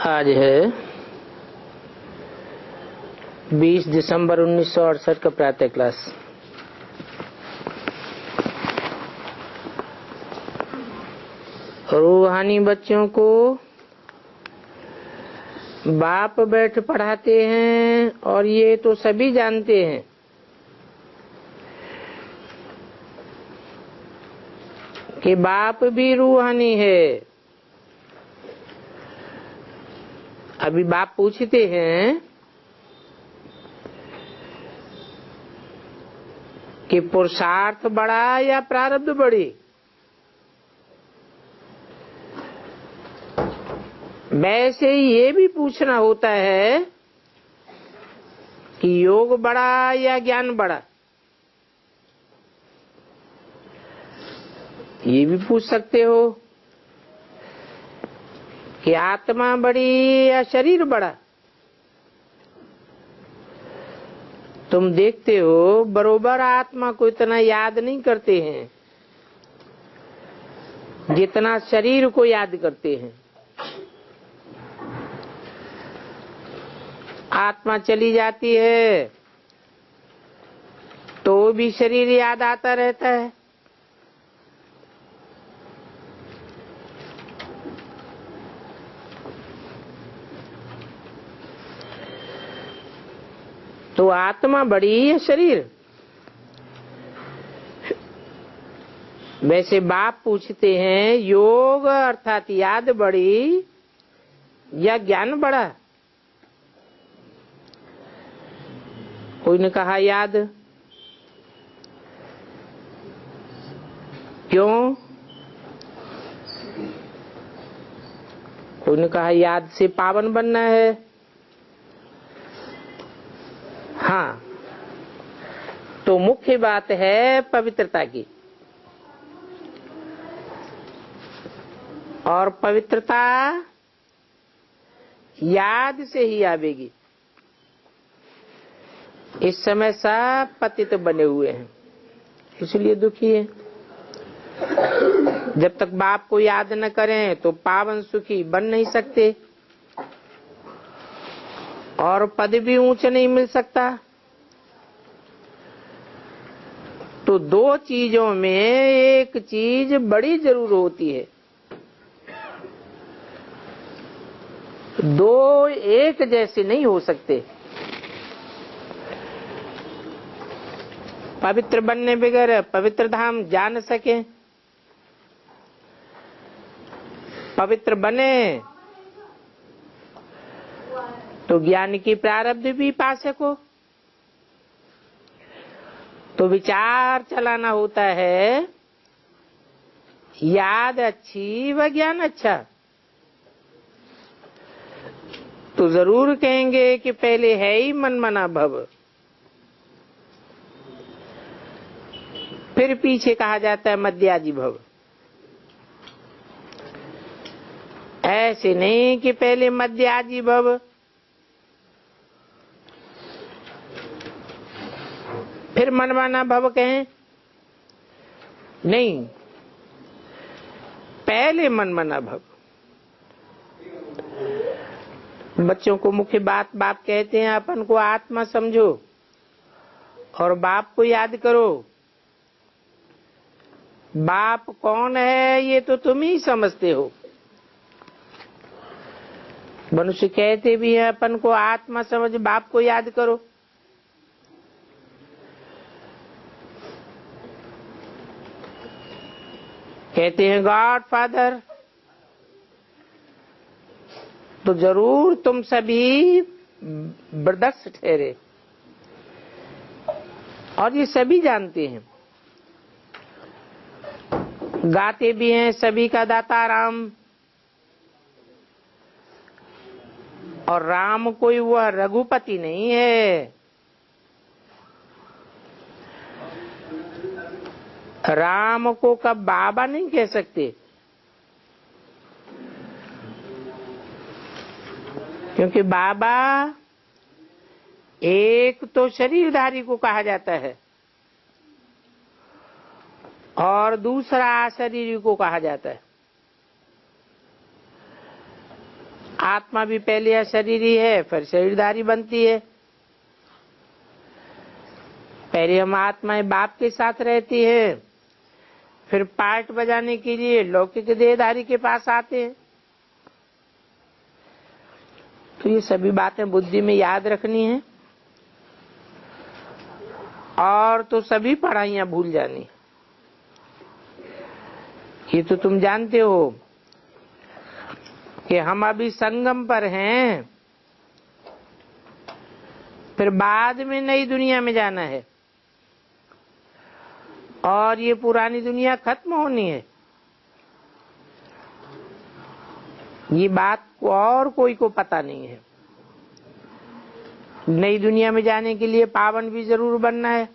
आज है 20 दिसंबर 1968 का प्रातः क्लास। रूहानी बच्चों को बाप बैठ पढ़ाते हैं और ये तो सभी जानते हैं कि बाप भी रूहानी है। अभी बाप पूछते हैं कि पुरुषार्थ बड़ा या प्रारब्ध बड़ी। वैसे ये भी पूछना होता है कि योग बड़ा या ज्ञान बड़ा। ये भी पूछ सकते हो कि आत्मा बड़ी या शरीर बड़ा। तुम देखते हो बरोबर आत्मा को इतना याद नहीं करते हैं जितना शरीर को याद करते हैं। आत्मा चली जाती है तो भी शरीर याद आता रहता है। तो आत्मा बड़ी है शरीर। वैसे बाप पूछते हैं योग अर्थात याद बड़ी या ज्ञान बड़ा। कोई ने कहा याद। क्यों? कोई ने कहा याद से पावन बनना है। हाँ, तो मुख्य बात है पवित्रता की, और पवित्रता याद से ही आवेगी। इस समय सब पतित बने हुए हैं, इसलिए दुखी है। जब तक बाप को याद न करें तो पावन सुखी बन नहीं सकते और पद भी ऊंचा नहीं मिल सकता। तो दो चीजों में एक चीज बड़ी जरूर होती है। दो एक जैसे नहीं हो सकते। पवित्र बनने बगैर पवित्र धाम जा न सके। पवित्र बने तो ज्ञान की प्रारब्ध भी पा सको। तो विचार चलाना होता है याद अच्छी व ज्ञान अच्छा। तो जरूर कहेंगे कि पहले है ही मनमना भव, फिर पीछे कहा जाता है मध्याजी भव। ऐसे नहीं कि पहले मध्याजी भव फिर मनमाना भव कहें। नहीं, पहले मनमाना भव। बच्चों को मुख्य बात बाप कहते हैं अपन को आत्मा समझो और बाप को याद करो। बाप कौन है ये तो तुम ही समझते हो। मनुष्य कहते भी है अपन को आत्मा समझ बाप को याद करो। कहते हैं गॉड फादर। तो जरूर तुम सभी ब्रदर्स ठहरे और ये सभी जानते हैं। गाते भी हैं सभी का दाता राम, और राम कोई वह रघुपति नहीं है। राम को कब बाबा नहीं कह सकते, क्योंकि बाबा एक तो शरीरधारी को कहा जाता है और दूसरा अशरीरी को कहा जाता है। आत्मा भी पहले अशरीरी है, फिर शरीरधारी बनती है। पहले हम आत्माएं बाप के साथ रहती है, फिर पार्ट बजाने के लिए लौकिक देहधारी के पास आते हैं। तो ये सभी बातें बुद्धि में याद रखनी है, और तो सभी पढ़ाइयां भूल जानी। ये तो तुम जानते हो कि हम अभी संगम पर हैं, फिर बाद में नई दुनिया में जाना है, और ये पुरानी दुनिया खत्म होनी है। ये बात को और कोई को पता नहीं है। नई दुनिया में जाने के लिए पावन भी जरूर बनना है,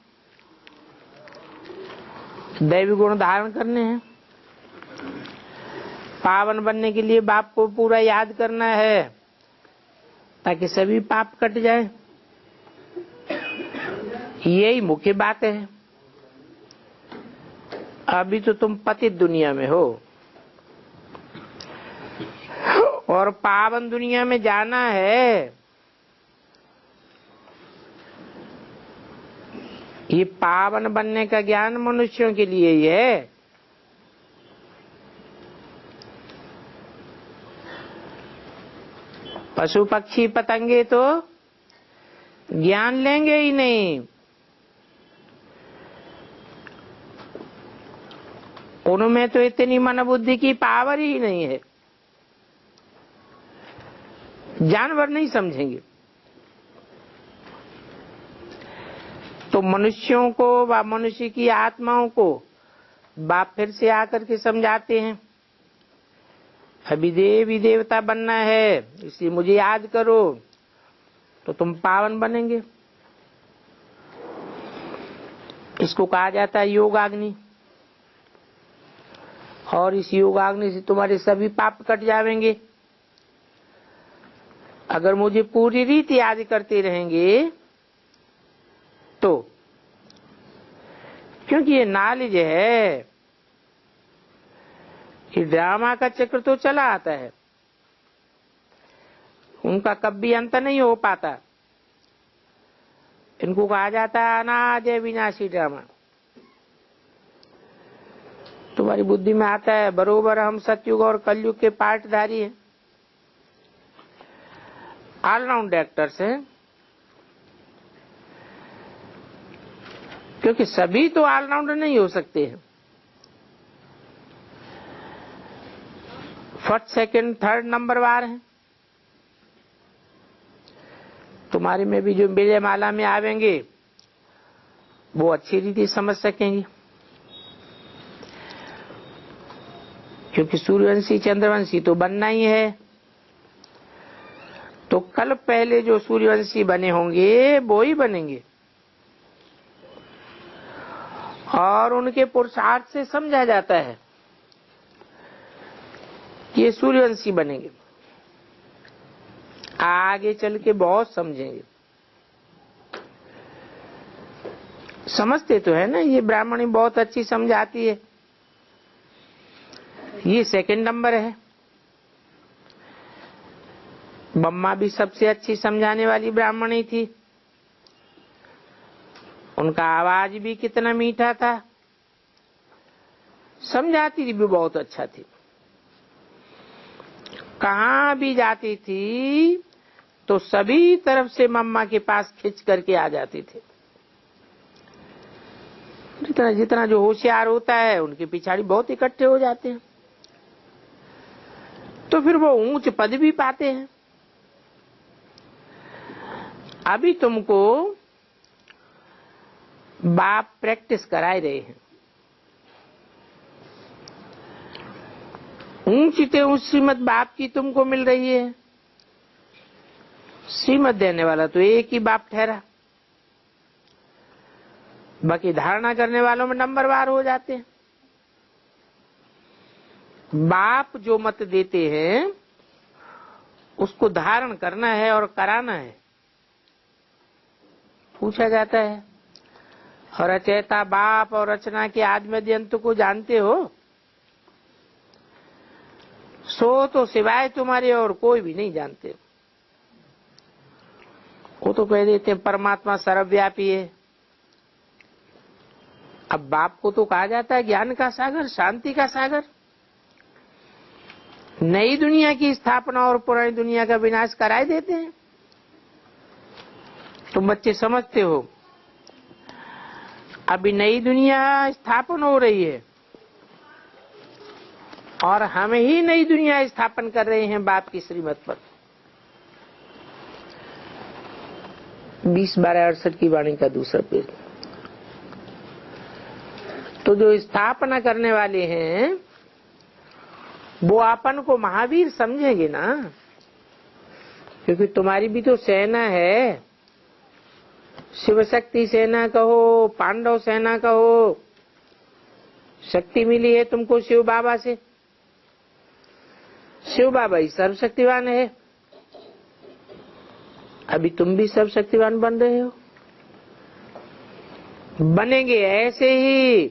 दैवी गुण धारण करने हैं। पावन बनने के लिए बाप को पूरा याद करना है, ताकि सभी पाप कट जाए। यही मुख्य बात है। अभी तो तुम पतित दुनिया में हो, और पावन दुनिया में जाना है। ये पावन बनने का ज्ञान मनुष्यों के लिए ही है। पशु पक्षी पतंगे तो ज्ञान लेंगे ही नहीं, उनमें तो इतनी मन बुद्धि की पावर ही नहीं है, जानवर नहीं समझेंगे। तो मनुष्यों को व मनुष्य की आत्माओं को बाप फिर से आकर के समझाते हैं, अभी देवी देवता बनना है, इसलिए मुझे याद करो, तो तुम पावन बनेंगे। इसको कहा जाता है योगाग्नि, और इस योगाग्नि से तुम्हारे सभी पाप कट जाएंगे। अगर मुझे पूरी रीति याद करते रहेंगे तो, क्योंकि ये नॉलेज है कि ड्रामा का चक्र तो चला आता है, उनका कभी अंत नहीं हो पाता। इनको कहा जाता है अनादि विनाशी ड्रामा। तुम्हारी बुद्धि में आता है बरोबर हम सतयुग और कलयुग के पार्टधारी हैं, ऑलराउंड एक्टर्स हैं। क्योंकि सभी तो ऑलराउंडर नहीं हो सकते हैं। फर्स्ट सेकंड थर्ड नंबर वार हैं। तुम्हारे में भी जो विजय माला में आवेंगे वो अच्छी रीति समझ सकेंगे, क्योंकि सूर्यवंशी चंद्रवंशी तो बनना ही है। तो कल पहले जो सूर्यवंशी बने होंगे वो ही बनेंगे, और उनके पुरुषार्थ से समझा जाता है कि ये सूर्यवंशी बनेंगे। आगे चल के बहुत समझेंगे। समझते तो है ना, ये ब्राह्मणी बहुत अच्छी समझाती है। ये सेकंड नंबर है। बम्मा भी सबसे अच्छी समझाने वाली ब्राह्मणी थी। उनका आवाज भी कितना मीठा था, समझाती भी बहुत अच्छा थी। कहाँ भी जाती थी तो सभी तरफ से मम्मा के पास खिंच करके आ जाती थी। जितना जितना जो होशियार होता है उनके पिछाड़ी बहुत इकट्ठे हो जाते हैं, तो फिर वो ऊंच पद भी पाते हैं। अभी तुमको बाप प्रैक्टिस कराए रहे हैं। ऊंची ते ऊंच श्रीमत बाप की तुमको मिल रही है। श्रीमत देने वाला तो एक ही बाप ठहरा, बाकी धारणा करने वालों में नंबरवार हो जाते हैं। बाप जो मत देते हैं उसको धारण करना है और कराना है। पूछा जाता है, और रचयिता बाप और रचना के आदि मध्य अंत को जानते हो? सो तो सिवाय तुम्हारे और कोई भी नहीं जानते। वो तो कह देते हैं परमात्मा सर्वव्यापी है। अब बाप को तो कहा जाता है ज्ञान का सागर, शांति का सागर। नई दुनिया की स्थापना और पुरानी दुनिया का विनाश कराए देते हैं। तुम बच्चे समझते हो, अभी नई दुनिया स्थापन हो रही है और हम ही नई दुनिया स्थापन कर रहे हैं बाप की श्रीमत पर। 20/12/68 की वाणी का दूसरा पेज। तो जो स्थापना करने वाले हैं वो अपन को महावीर समझेंगे ना, क्योंकि तुम्हारी भी तो सेना है। शिव शक्ति सेना कहो, पांडव सेना कहो, शक्ति मिली है तुमको शिव बाबा से। शिव बाबा ही सर्वशक्तिवान है। अभी तुम भी सर्वशक्तिवान बन रहे हो, बनेंगे ऐसे ही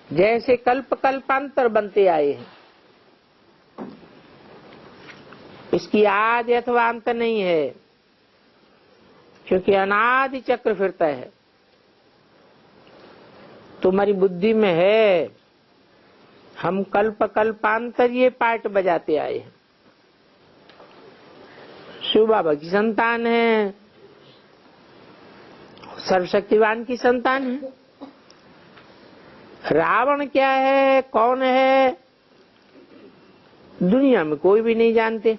जैसे कल्प कल्पांतर बनते आए हैं। इसकी आदि अथवा अंत नहीं है, क्योंकि अनादि चक्र फिरता है। तुम्हारी बुद्धि में है, हम कल्प कल्पांतर ये पार्ट बजाते आए हैं। शिव बाबा की संतान है, सर्वशक्तिवान की संतान है। रावण क्या है, कौन है, दुनिया में कोई भी नहीं जानते।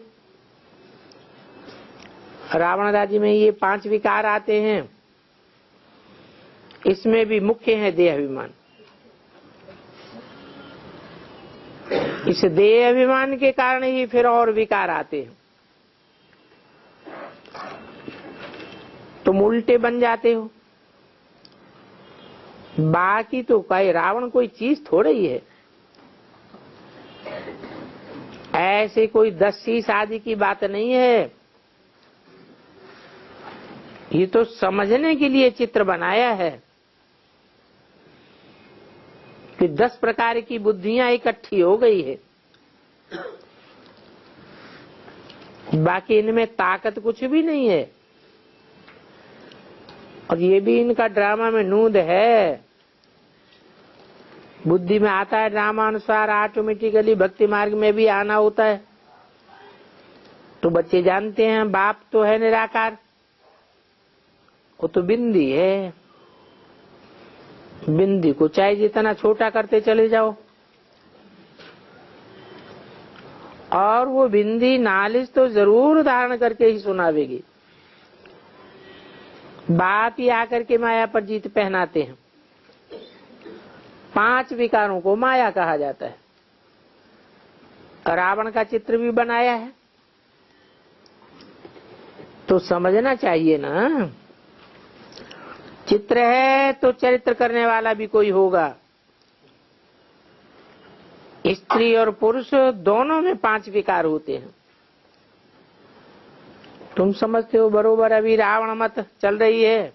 रावण राज्य में ये 5 विकार आते हैं। इसमें भी मुख्य है देह अभिमान। इस देह अभिमान के कारण ही फिर और विकार आते हैं। तुम उल्टे बन जाते हो। बाकी तो कहे रावण कोई चीज थोड़ा ही है। ऐसे कोई 10 शीश आदि की बात नहीं है। ये तो समझने के लिए चित्र बनाया है कि 10 प्रकार की बुद्धियां इकट्ठी हो गई है। बाकी इनमें ताकत कुछ भी नहीं है। और ये भी इनका ड्रामा में नूंद है। बुद्धि में आता है ड्रामा अनुसार, ऑटोमेटिकली भक्ति मार्ग में भी आना होता है। तो बच्चे जानते हैं बाप तो है निराकार, वो तो बिंदी है। बिंदी को चाहे जितना छोटा करते चले जाओ, और वो बिंदी नालिश तो जरूर धारण करके ही सुनावेगी। बाप ही आकर के माया पर जीत पहनाते हैं। 5 विकारों को माया कहा जाता है। रावण का चित्र भी बनाया है, तो समझना चाहिए ना। चित्र है तो चरित्र करने वाला भी कोई होगा। स्त्री और पुरुष दोनों में 5 विकार होते हैं। तुम समझते हो बरोबर। अभी रावण मत चल रही है,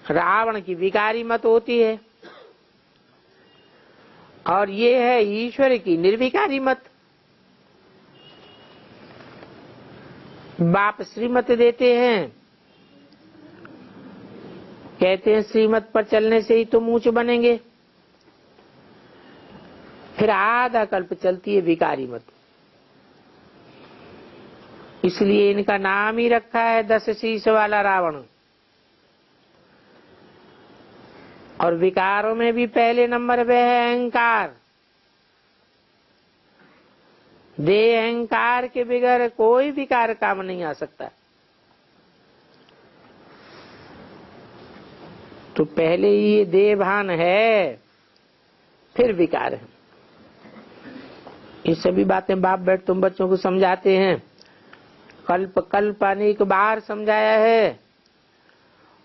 रावण की विकारी मत होती है, और ये है ईश्वर की निर्विकारी मत। बाप श्रीमत देते हैं, कहते हैं श्रीमत पर चलने से ही तुम ऊंच बनेंगे। फिर आधा कल्प चलती है विकारी मत। इसलिए इनका नाम ही रखा है 10 शीश वाला रावण। और विकारों में भी पहले नंबर पे है अहंकार। देह अहंकार के बगैर कोई विकार काम नहीं आ सकता। तो पहले ही ये देह भान है, फिर विकार है। ये सभी बातें बाप बैठ तुम बच्चों को समझाते हैं। कल्प कल्प अनेक बार समझाया है,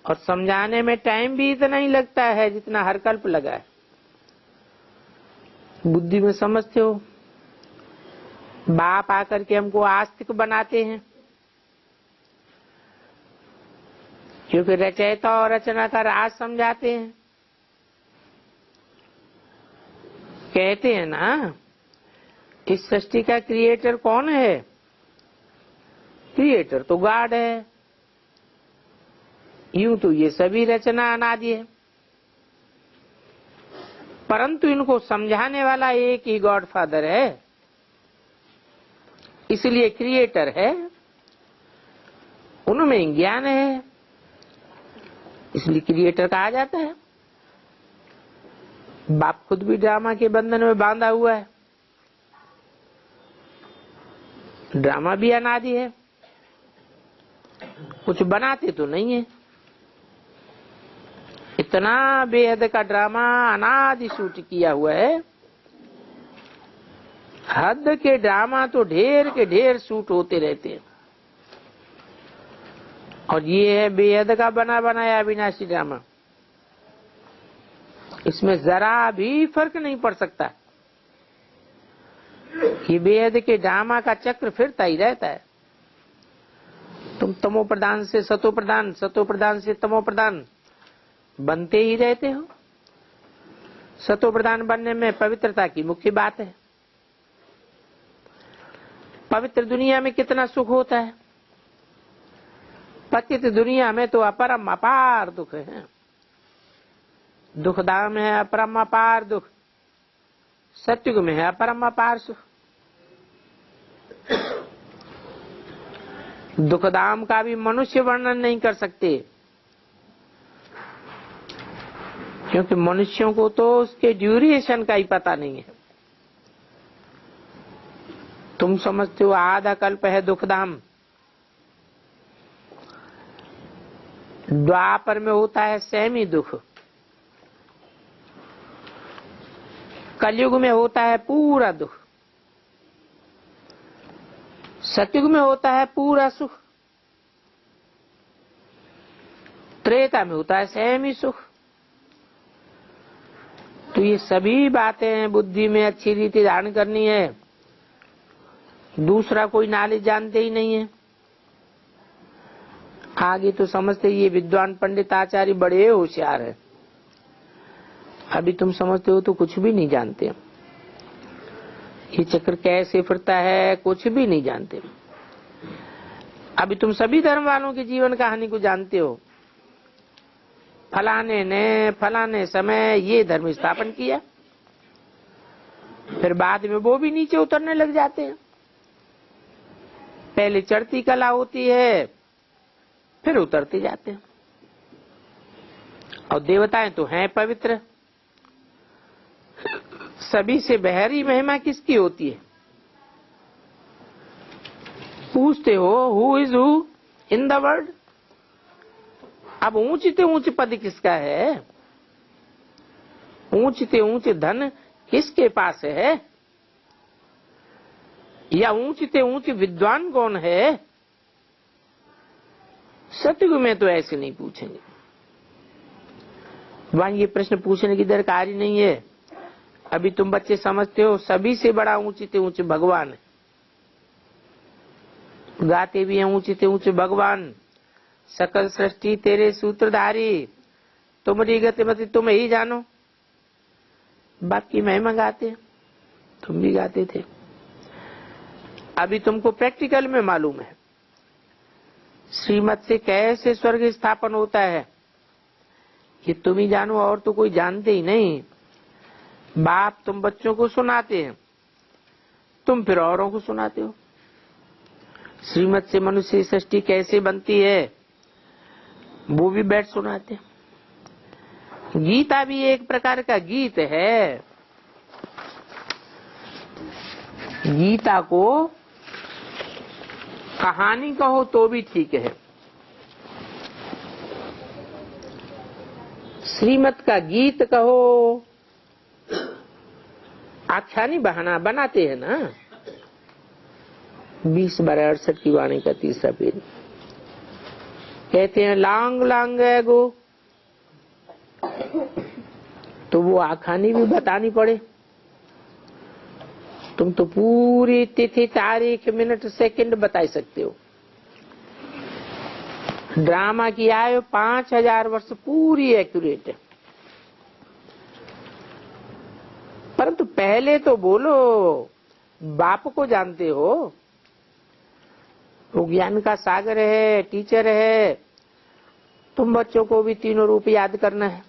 और समझाने में टाइम भी इतना ही लगता है जितना हर कल्प लगा है। बुद्धि में समझते हो। बाप आकर के हमको आस्तिक बनाते हैं, क्योंकि रचयिता और रचना का राज समझाते हैं। कहते हैं ना इस सृष्टि का क्रिएटर कौन है? क्रिएटर तो गॉड है। यूं तो ये सभी रचना अनादि है, परंतु इनको समझाने वाला एक ही गॉड फादर है, इसलिए क्रिएटर है। उनमें ज्ञान है, इसलिए क्रिएटर कहा जाता है। बाप खुद भी ड्रामा के बंधन में बांधा हुआ है। ड्रामा भी अनादि है, कुछ बनाते तो नहीं है। इतना बेहद का ड्रामा अनादि शूट किया हुआ है। हद के ड्रामा तो ढेर के ढेर शूट होते रहते हैं, और ये है बेहद का बना बनाया अविनाशी ड्रामा। इसमें जरा भी फर्क नहीं पड़ सकता। ये बेहद के ड्रामा का चक्र फिरता ही रहता है। तुम तमो प्रधान से सतो प्रधान, सतो प्रधान से तमो प्रधान बनते ही रहते हो। सतो प्रधान बनने में पवित्रता की मुख्य बात है। पवित्र दुनिया में कितना सुख होता है, पतित दुनिया में तो अपरम अपार दुख है। दुखधाम है अपरम अपार दुख, सत्युग में है अपरम अपार सुख। दुखधाम का भी मनुष्य वर्णन नहीं कर सकते, क्योंकि मनुष्यों को तो उसके ड्यूरेशन का ही पता नहीं है। तुम समझते हो आधा कल्प है दुखधाम, द्वापर में होता है सेमी दुख, कलयुग में होता है पूरा दुख, सतयुग में होता है पूरा सुख, त्रेता में होता है सेमी सुख। तो ये सभी बातें बुद्धि में अच्छी रीति धारण करनी है। दूसरा कोई नॉलेज जानते ही नहीं है। आगे तो समझते ये विद्वान पंडित आचार्य बड़े होशियार है। अभी तुम समझते हो तो कुछ भी नहीं जानते। ये चक्र कैसे फिरता है कुछ भी नहीं जानते। अभी तुम सभी धर्म वालों की जीवन कहानी को जानते हो। फलाने ने फलाने समय ये धर्म स्थापन किया, फिर बाद में वो भी नीचे उतरने लग जाते हैं। पहले चढ़ती कला होती है, फिर उतरते जाते हैं। और देवताएं तो हैं पवित्र। सभी से बहरी महिमा किसकी होती है? पूछते हो who is who in the world. अब ऊंचते ऊंच पद किसका है? ऊंचते ऊंच धन किसके पास है? या ऊंचते ऊंच विद्वान कौन है? सतयुग में तो ऐसे नहीं पूछेंगे। वहां ये प्रश्न पूछने की दरकार ही नहीं है। अभी तुम बच्चे समझते हो सभी से बड़ा ऊंचते ऊंच भगवान है। गाते भी हैं ऊंचते ऊंच भगवान, सकल सृष्टि तेरे सूत्रधारी, तुम्हारी गतिमति तुम ही जानो। बाकी महिमा गाते, तुम भी गाते थे। अभी तुमको प्रैक्टिकल में मालूम है श्रीमत से कैसे स्वर्ग स्थापन होता है, ये तुम ही जानो, और तो कोई जानते ही नहीं। बाप तुम बच्चों को सुनाते हैं, तुम फिर औरों को सुनाते हो। श्रीमत से मनुष्य सृष्टि कैसे बनती है वो भी बैठ सुनाते। गीता भी एक प्रकार का गीत है। गीता को कहानी कहो तो भी ठीक है, श्रीमत का गीत कहो। आख्यानी बहाना बनाते हैं ना। 20/68 की वाणी का 3रा पेज कहते हैं लांग लांग गो, तो वो आखानी भी बतानी पड़े। तुम तो पूरी तिथि तारीख मिनट सेकंड बता सकते हो। ड्रामा की आयु 5000 वर्ष पूरी एक्यूरेट है। परंतु पहले तो बोलो बाप को जानते हो, वो ज्ञान का सागर है, टीचर है। तुम बच्चों को भी तीनों रूप याद करना है।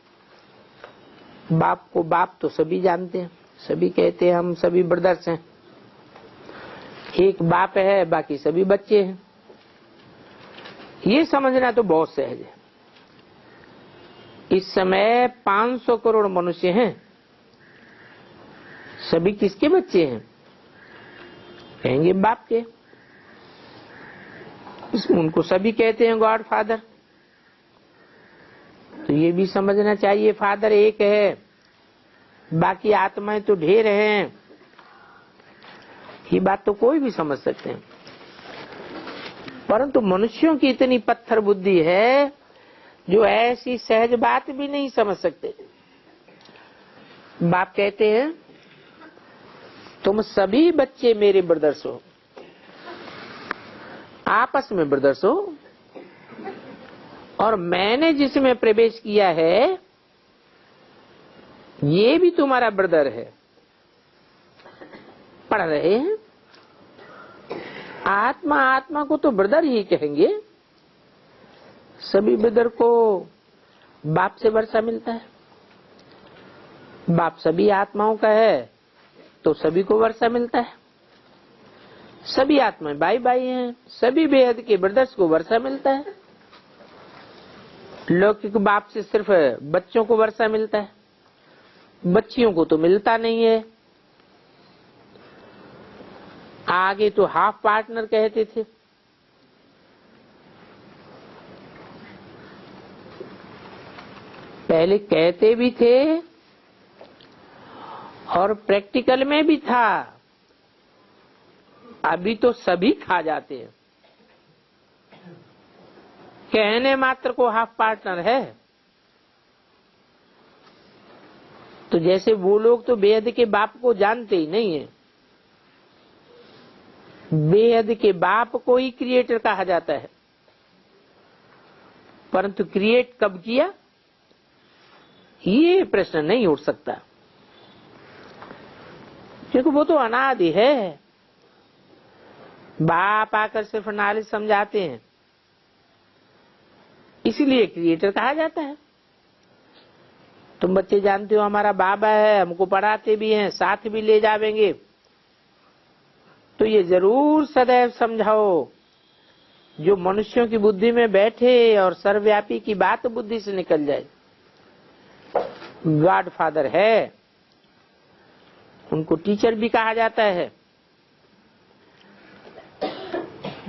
बाप को बाप तो सभी जानते हैं, सभी कहते हैं हम सभी ब्रदर्स हैं। एक बाप है, बाकी सभी बच्चे हैं। ये समझना तो बहुत सहज है। इस समय 500 करोड़ मनुष्य हैं, सभी किसके बच्चे हैं? कहेंगे बाप के। उनको सभी कहते हैं गॉड फादर। तो ये भी समझना चाहिए फादर एक है, बाकी आत्माएं तो ढेर हैं। ये बात तो कोई भी समझ सकते हैं, परंतु मनुष्यों की इतनी पत्थर बुद्धि है जो ऐसी सहज बात भी नहीं समझ सकते। बाप कहते हैं तुम सभी बच्चे मेरे ब्रदर्स हो, आपस में ब्रदर्स हो, और मैंने जिसमें प्रवेश किया है ये भी तुम्हारा ब्रदर है। पढ़ रहे हैं, आत्मा आत्मा को तो ब्रदर ही कहेंगे। सभी ब्रदर को बाप से वर्षा मिलता है। बाप सभी आत्माओं का है तो सभी को वर्षा मिलता है। सभी आत्माएं भाई भाई हैं, सभी बेहद के ब्रदर्स को वर्षा मिलता है। लौकिक बाप से सिर्फ बच्चों को वर्षा मिलता है, बच्चियों को तो मिलता नहीं है। आगे तो हाफ पार्टनर कहते थे। पहले कहते भी थे और प्रैक्टिकल में भी था। अभी तो सभी खा जाते हैं। कहने मात्र को हाफ पार्टनर है। तो जैसे वो लोग तो बेहद के बाप को जानते ही नहीं है। बेहद के बाप को ही क्रिएटर कहा जाता है, परंतु क्रिएट कब किया ये प्रश्न नहीं उठ सकता, क्योंकि वो तो अनादि है। बाप आकर सिर्फ नॉलेज समझाते हैं, इसीलिए क्रिएटर कहा जाता है। तुम बच्चे जानते हो हमारा बाबा है, हमको पढ़ाते भी हैं, साथ भी ले जावेंगे। तो ये जरूर सदैव समझाओ, जो मनुष्यों की बुद्धि में बैठे और सर्वव्यापी की बात बुद्धि से निकल जाए। गॉड फादर है, उनको टीचर भी कहा जाता है।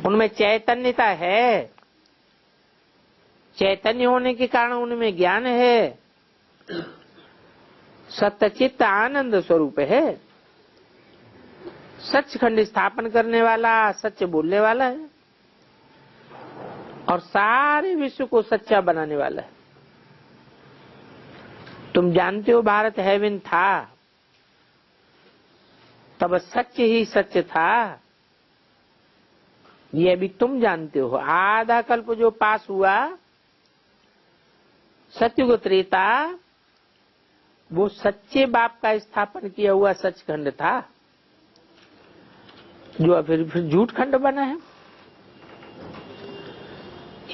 उनमें चैतन्यता है, चैतन्य होने के कारण उनमें ज्ञान है, सत्यचित्त आनंद स्वरूप है, सचखंड स्थापन करने वाला, सच बोलने वाला है और सारे विश्व को सच्चा बनाने वाला है। तुम जानते हो भारत हेवन था, तब सच ही सच था। ये अभी तुम जानते हो। आधा कल्प जो पास हुआ, सत्युग त्रेता, वो सच्चे बाप का स्थापन किया हुआ सचखंड था, जो फिर झूठ खंड बना है।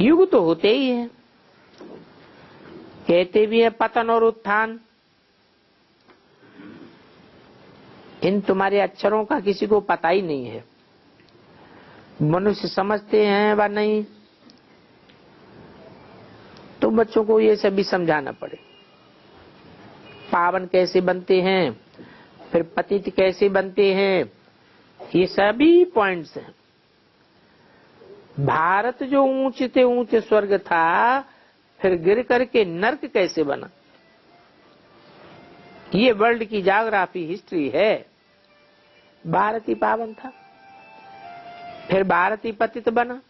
युग तो होते ही है। कहते भी है पतन और उत्थान। इन तुम्हारे अक्षरों का किसी को पता ही नहीं है। मनुष्य समझते हैं व नहीं, तो बच्चों को ये सभी समझाना पड़े। पावन कैसे बनते हैं, फिर पतित कैसे बनते हैं, ये सभी पॉइंट्स हैं। भारत जो ऊंचे से ऊंचे स्वर्ग था, फिर गिर करके नर्क कैसे बना, ये वर्ल्ड की ज्योग्राफी हिस्ट्री है। भारत ही पावन था, फिर भारत ही पतित बना,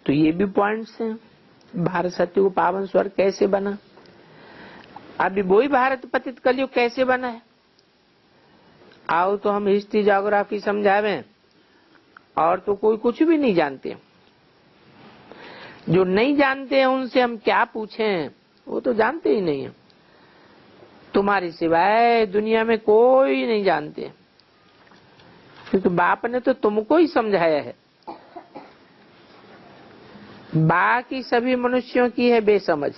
तो ये भी पॉइंट्स हैं। भारत सत्य को पावन स्वर्ग कैसे बना, अभी वही भारत पतित कलयुग कैसे बना है। आओ तो हम हिस्ट्री ज्योग्राफी समझावें, और तो कोई कुछ भी नहीं जानते। जो नहीं जानते हैं उनसे हम क्या पूछें, वो तो जानते ही नहीं है। तुम्हारी सिवाय दुनिया में कोई नहीं जानते। क्योंकि बाप ने तो तुमको ही समझाया है। बाकी सभी मनुष्यों की है बेसमझ।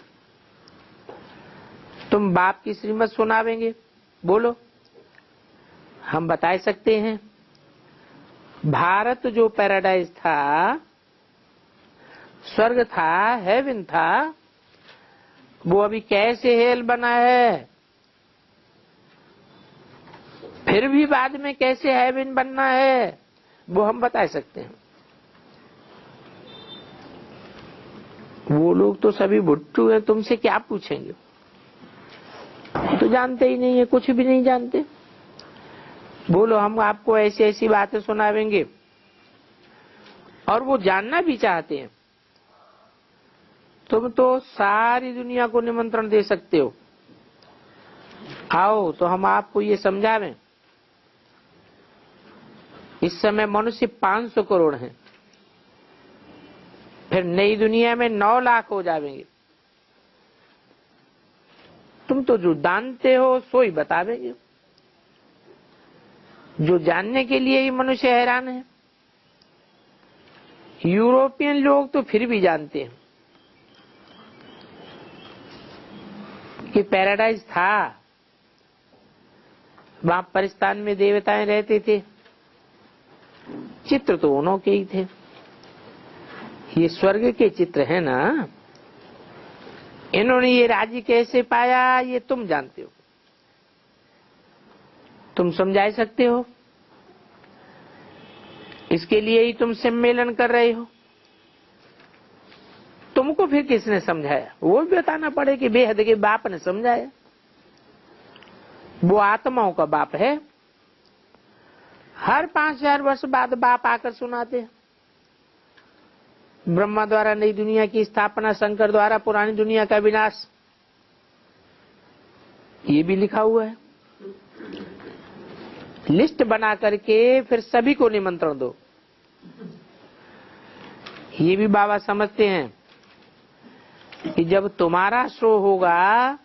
तुम बाप की श्रीमत सुनावेंगे, बोलो, हम बता सकते हैं। भारत जो पैराडाइज था, स्वर्ग था, हेवन था, वो अभी कैसे हेल बना है, फिर भी बाद में कैसे हेवन बनना है, वो हम बता सकते हैं। वो लोग तो सभी भुट्टू हैं, तुमसे क्या पूछेंगे, तो जानते ही नहीं है, कुछ भी नहीं जानते। बोलो, हम आपको ऐसी ऐसी बातें सुनावेंगे, और वो जानना भी चाहते हैं। तुम तो सारी दुनिया को निमंत्रण दे सकते हो, आओ तो हम आपको ये समझावें। इस समय मनुष्य 500 करोड़ हैं, फिर नई दुनिया में 9 लाख हो जाएंगे। तुम तो जो जानते हो सो ही बतावेंगे। जो जानने के लिए ही मनुष्य हैरान है। यूरोपियन लोग तो फिर भी जानते हैं कि पैराडाइज था, वहां परिस्तान में देवताएं रहते थे, चित्र तो उन्हों के ही थे। ये स्वर्ग के चित्र है ना। इन्होंने ये राज्य कैसे पाया, ये तुम जानते हो, तुम समझा सकते हो। इसके लिए ही तुम सम्मेलन कर रहे हो। तुमको फिर किसने समझाया, वो भी बताना पड़े कि बेहद के बाप ने समझाया। वो आत्माओं का बाप है। हर 5000 वर्ष बाद बाप आकर सुनाते हैं। ब्रह्मा द्वारा नई दुनिया की स्थापना, शंकर द्वारा पुरानी दुनिया का विनाश, ये भी लिखा हुआ है। लिस्ट बना करके फिर सभी को निमंत्रण दो। ये भी बाबा समझते हैं कि जब तुम्हारा शो होगा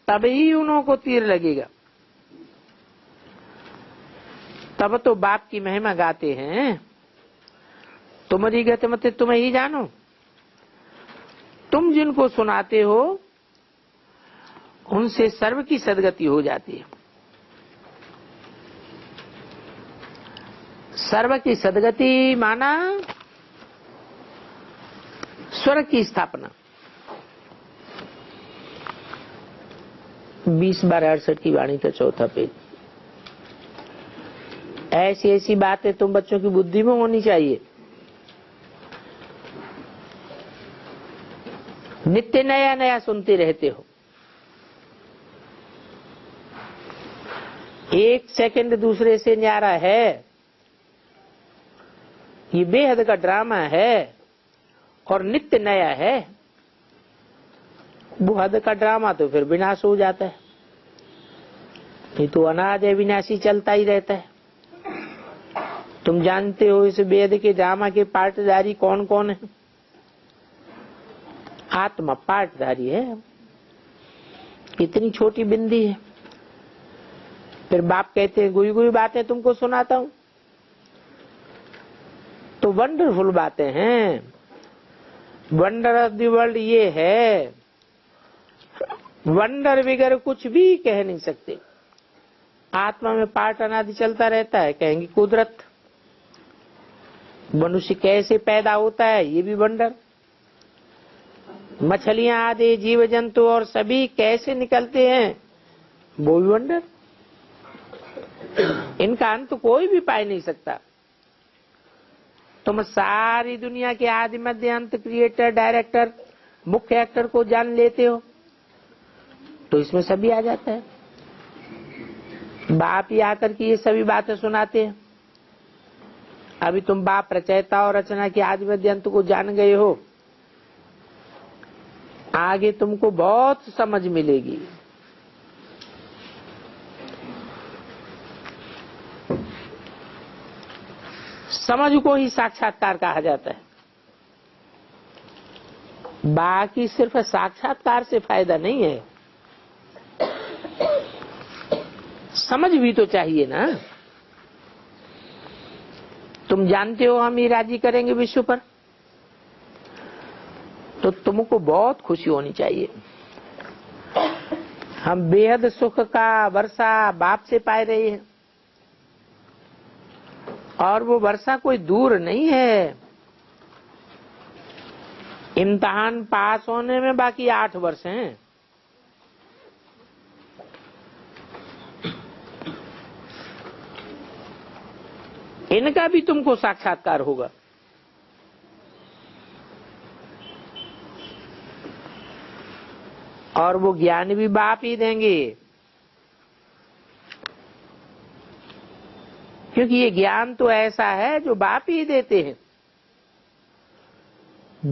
तभी उन्हों को तीर लगेगा। तब तो बाप की महिमा गाते हैं। तुम्हारी गति मत तुम ही जानो। तुम जिनको सुनाते हो उनसे सर्व की सदगति हो जाती है। सर्व की सदगति माना स्वर्ग की स्थापना। 20/68 की वाणी का 4था पेज। ऐसी ऐसी बातें तुम बच्चों की बुद्धि में होनी चाहिए। नित्य नया नया सुनते रहते हो। एक सेकंड दूसरे से न्यारा है। ये बेहद का ड्रामा है और नित्य नया है। वो हद का ड्रामा तो फिर विनाश हो जाता है। ये तो अनाद है, विनाशी चलता ही रहता है। तुम जानते हो इस वेद के ड्रामा के पार्टधारी कौन कौन है? आत्मा पार्टधारी है। इतनी छोटी बिंदी है। फिर बाप कहते हैं गुई गुई बातें तुमको सुनाता हूं, तो वंडरफुल बातें हैं। वंडर ऑफ द वर्ल्ड ये है। वंडर बिगर कुछ भी कह नहीं सकते। आत्मा में पार्ट अनादि चलता रहता है। कहेंगे कुदरत। मनुष्य कैसे पैदा होता है, ये भी वंडर। मछलियां आदि जीव जंतु और सभी कैसे निकलते हैं, वो भी वंडर। इनका अंत कोई भी पाई नहीं सकता। तुम सारी दुनिया के आदि मध्य अंत, क्रिएटर, डायरेक्टर, मुख्य एक्टर को जान लेते हो तो इसमें सभी आ जाता है। बाप ही आकर के ये सभी बातें सुनाते हैं। अभी तुम बाप रचयिता और रचना के आदि मध्य अंत को जान गए हो। आगे तुमको बहुत समझ मिलेगी। समझ को ही साक्षात्कार कहा जाता है। बाकी सिर्फ साक्षात्कार से फायदा नहीं है, समझ भी तो चाहिए ना। तुम जानते हो हम ही राजी करेंगे विश्व पर, तो तुमको बहुत खुशी होनी चाहिए। हम बेहद सुख का वर्षा बाप से पा रहे हैं, और वो वर्षा कोई दूर नहीं है। इम्तिहान पास होने में बाकी 8 वर्ष हैं। इनका भी तुमको साक्षात्कार होगा। और वो ज्ञान भी बाप ही देंगे, क्योंकि ये ज्ञान तो ऐसा है जो बाप ही देते हैं।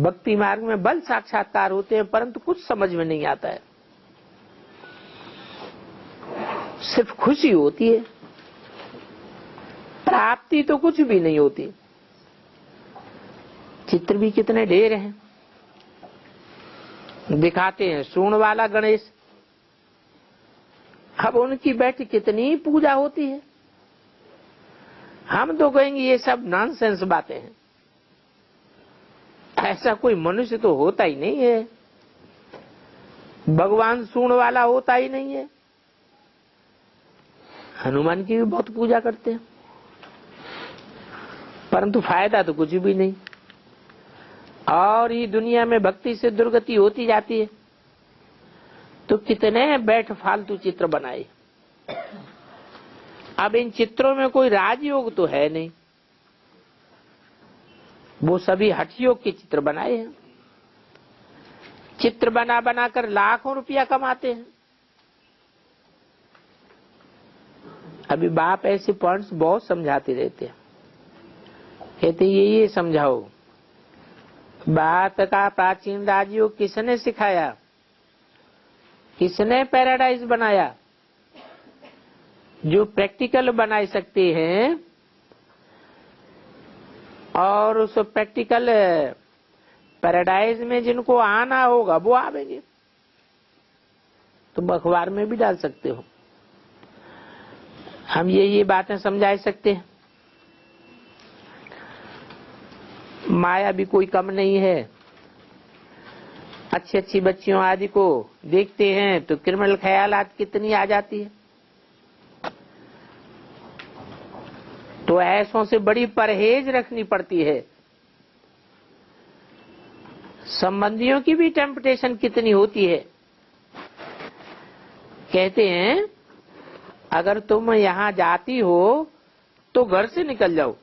भक्ति मार्ग में बल साक्षात्कार होते हैं, परंतु कुछ समझ में नहीं आता है, सिर्फ खुशी होती है, प्राप्ति तो कुछ भी नहीं होती। चित्र भी कितने ढेर हैं, दिखाते हैं सूंड वाला गणेश। अब उनकी बैठी कितनी पूजा होती है। हम तो कहेंगे ये सब नॉनसेंस बातें हैं, ऐसा कोई मनुष्य तो होता ही नहीं है, भगवान सूंड वाला होता ही नहीं है। हनुमान की भी बहुत पूजा करते हैं, परंतु फायदा तो कुछ भी नहीं। और ये दुनिया में भक्ति से दुर्गति होती जाती है, तो कितने बैठ फालतू चित्र बनाए। अब इन चित्रों में कोई राजयोग तो है नहीं, वो सभी हठयोग के चित्र बनाए हैं। चित्र बना बनाकर लाखों रुपया कमाते हैं। अभी बाप ऐसे पॉइंट्स बहुत समझाते रहते हैं, कहते ये समझाओ। बात का प्राचीन राजयोग किसने सिखाया, किसने पैराडाइज बनाया? जो प्रैक्टिकल बना सकते हैं और उस प्रैक्टिकल पैराडाइज में जिनको आना होगा वो आवेंगे। तुम अखबार में भी डाल सकते हो। हम ये बातें समझा सकते हैं। माया भी कोई कम नहीं है। अच्छी अच्छी बच्चियों आदि को देखते हैं तो क्रिमिनल ख्यालात कितनी आ जाती है। तो ऐसों से बड़ी परहेज रखनी पड़ती है। संबंधियों की भी टेम्पटेशन कितनी होती है। कहते हैं अगर तुम यहां जाती हो तो घर से निकल जाओ,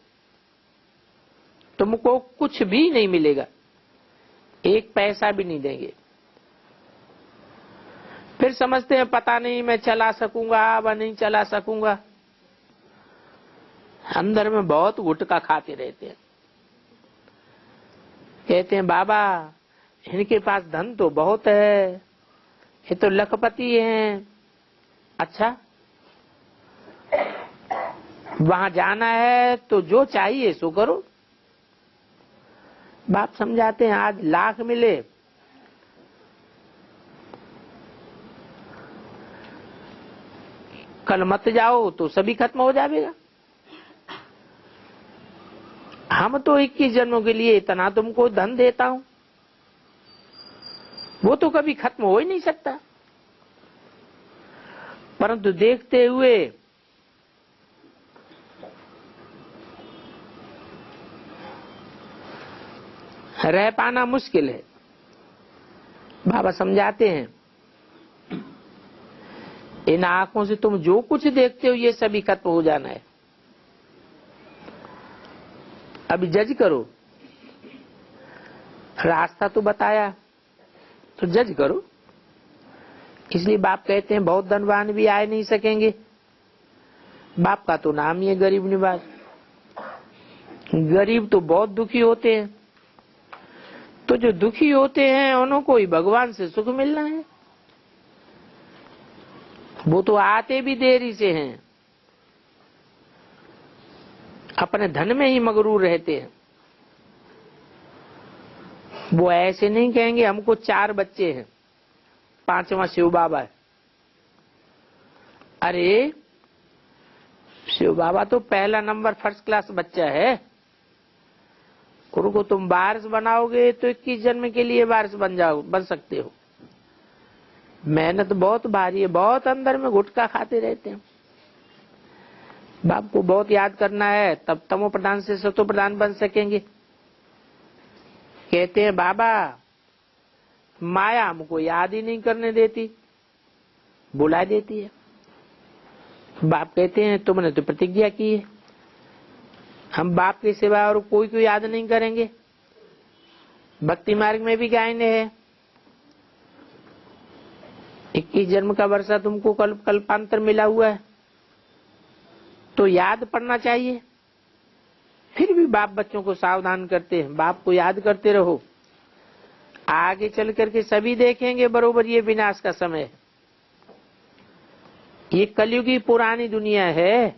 तुमको कुछ भी नहीं मिलेगा, 1 पैसा भी नहीं देंगे। फिर समझते हैं पता नहीं मैं चला सकूंगा व नहीं चला सकूंगा। अंदर में बहुत गुटखा खाते रहते हैं। कहते हैं बाबा इनके पास धन तो बहुत है, ये तो लखपति हैं। अच्छा, वहां जाना है तो जो चाहिए सो करो। बाप समझाते हैं आज लाख मिले, कल मत जाओ तो सभी खत्म हो जाएगा। हम तो 21 जन्मों के लिए इतना तुमको धन देता हूं, वो तो कभी खत्म हो ही नहीं सकता। परंतु देखते हुए रह पाना मुश्किल है। बाबा समझाते हैं इन आंखों से तुम जो कुछ देखते हो ये सभी खत्म हो जाना है। अभी जज करो, रास्ता तो बताया तो जज करो। इसलिए बाप कहते हैं बहुत धनवान भी आए नहीं सकेंगे। बाप का तो नाम ही है गरीब निवास। गरीब तो बहुत दुखी होते हैं, तो जो दुखी होते हैं उनको ही भगवान से सुख मिलना है। वो तो आते भी देरी से हैं, अपने धन में ही मगरूर रहते हैं। वो ऐसे नहीं कहेंगे हमको 4 बच्चे हैं, 5वां शिव बाबा है। अरे शिव बाबा तो पहला नंबर फर्स्ट क्लास बच्चा है, उनको तुम वारिस बनाओगे तो 21 जन्म के लिए वारिस बन सकते हो। मेहनत बहुत भारी है, बहुत अंदर में गुटखा खाते रहते हैं। बाप को बहुत याद करना है, तब तमो प्रधान से सतो प्रधान बन सकेंगे। कहते हैं बाबा माया हमको याद ही नहीं करने देती, बुला देती है। बाप कहते हैं तुमने तो प्रतिज्ञा की है, हम बाप के सिवा और कोई को याद नहीं करेंगे। भक्ति मार्ग में भी गायन है, 21 जन्म का वर्षा तुमको कल्पांतर मिला हुआ है, तो याद पड़ना चाहिए। फिर भी बाप बच्चों को सावधान करते हैं, बाप को याद करते रहो, आगे चल करके सभी देखेंगे बरोबर ये विनाश का समय है। ये कलयुगी पुरानी दुनिया है,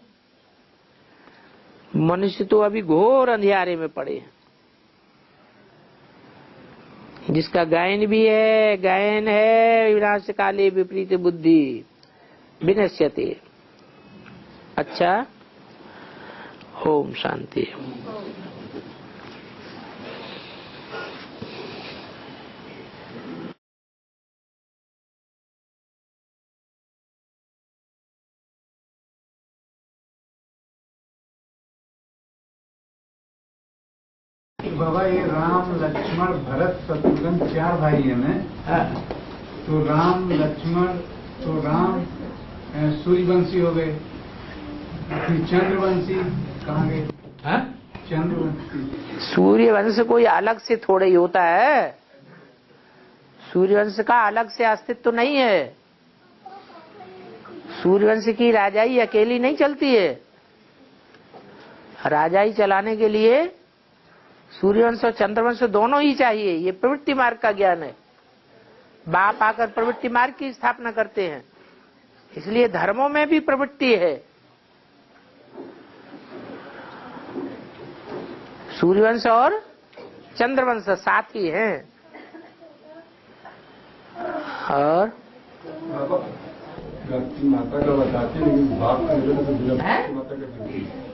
मनुष्य तो अभी घोर अंधियारे में पड़े हैं। जिसका गायन भी है, गायन है विनाश काले विपरीत बुद्धि विनश्यते। अच्छा, ओम शांति। बाबा ये राम लक्ष्मण भरत शत्रुघ्न 4 भाई हैं ना। तो राम लक्ष्मण, तो राम सूर्यवंशी हो गए, फिर चंद्रवंशी कहाँ गए? चंद्रवंशी। सूर्यवंश कोई अलग से थोड़ा ही होता है, सूर्यवंश का अलग से अस्तित्व तो नहीं है। सूर्यवंश की राजाई अकेली नहीं चलती है, राजाई चलाने के लिए सूर्यवंश और चंद्रवंश दोनों ही चाहिए। ये प्रवृत्ति मार्ग का ज्ञान है। बाप आकर प्रवृत्ति मार्ग की स्थापना करते हैं, इसलिए धर्मों में भी प्रवृत्ति है। सूर्यवंश और चंद्रवंश साथी हैं। और गायत्री माता का बताते हैं, लेकिन बाप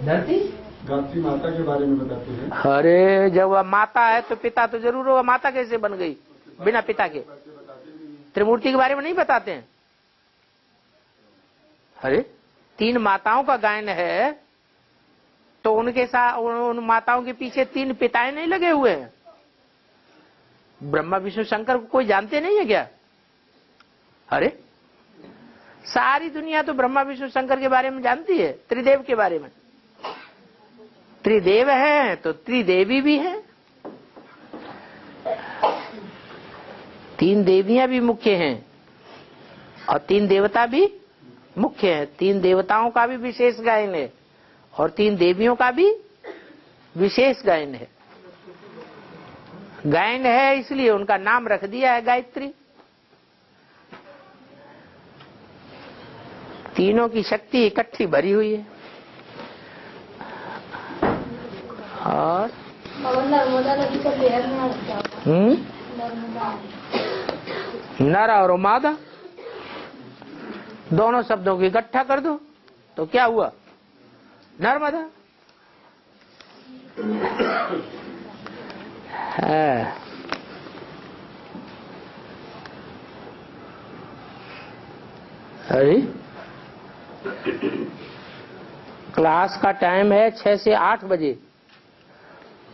धरती गायत्री माता के बारे में बताते हैं। अरे जब वह माता है तो पिता तो जरूर होगा, माता कैसे बन गई बिना पिता के? त्रिमूर्ति के बारे में नहीं बताते हैं? अरे 3 माताओं का गायन है, तो उनके साथ उन माताओं के पीछे 3 पिताएं नहीं लगे हुए हैं? ब्रह्मा विष्णु शंकर को कोई जानते नहीं है क्या? अरे सारी दुनिया तो ब्रह्मा विष्णु शंकर के बारे में जानती है, त्रिदेव के बारे में। त्रिदेव हैं तो त्रिदेवी भी हैं, 3 देवियां भी मुख्य हैं और 3 देवता भी मुख्य हैं। 3 देवताओं का भी विशेष गायन है और 3 देवियों का भी विशेष गायन है। गायन है इसलिए उनका नाम रख दिया है गायत्री। तीनों की शक्ति इकट्ठी भरी हुई है। और नर और मादा दोनों शब्दों को इकट्ठा कर दो तो क्या हुआ? नर्मदा है। अरे क्लास का टाइम है 6 से 8 बजे,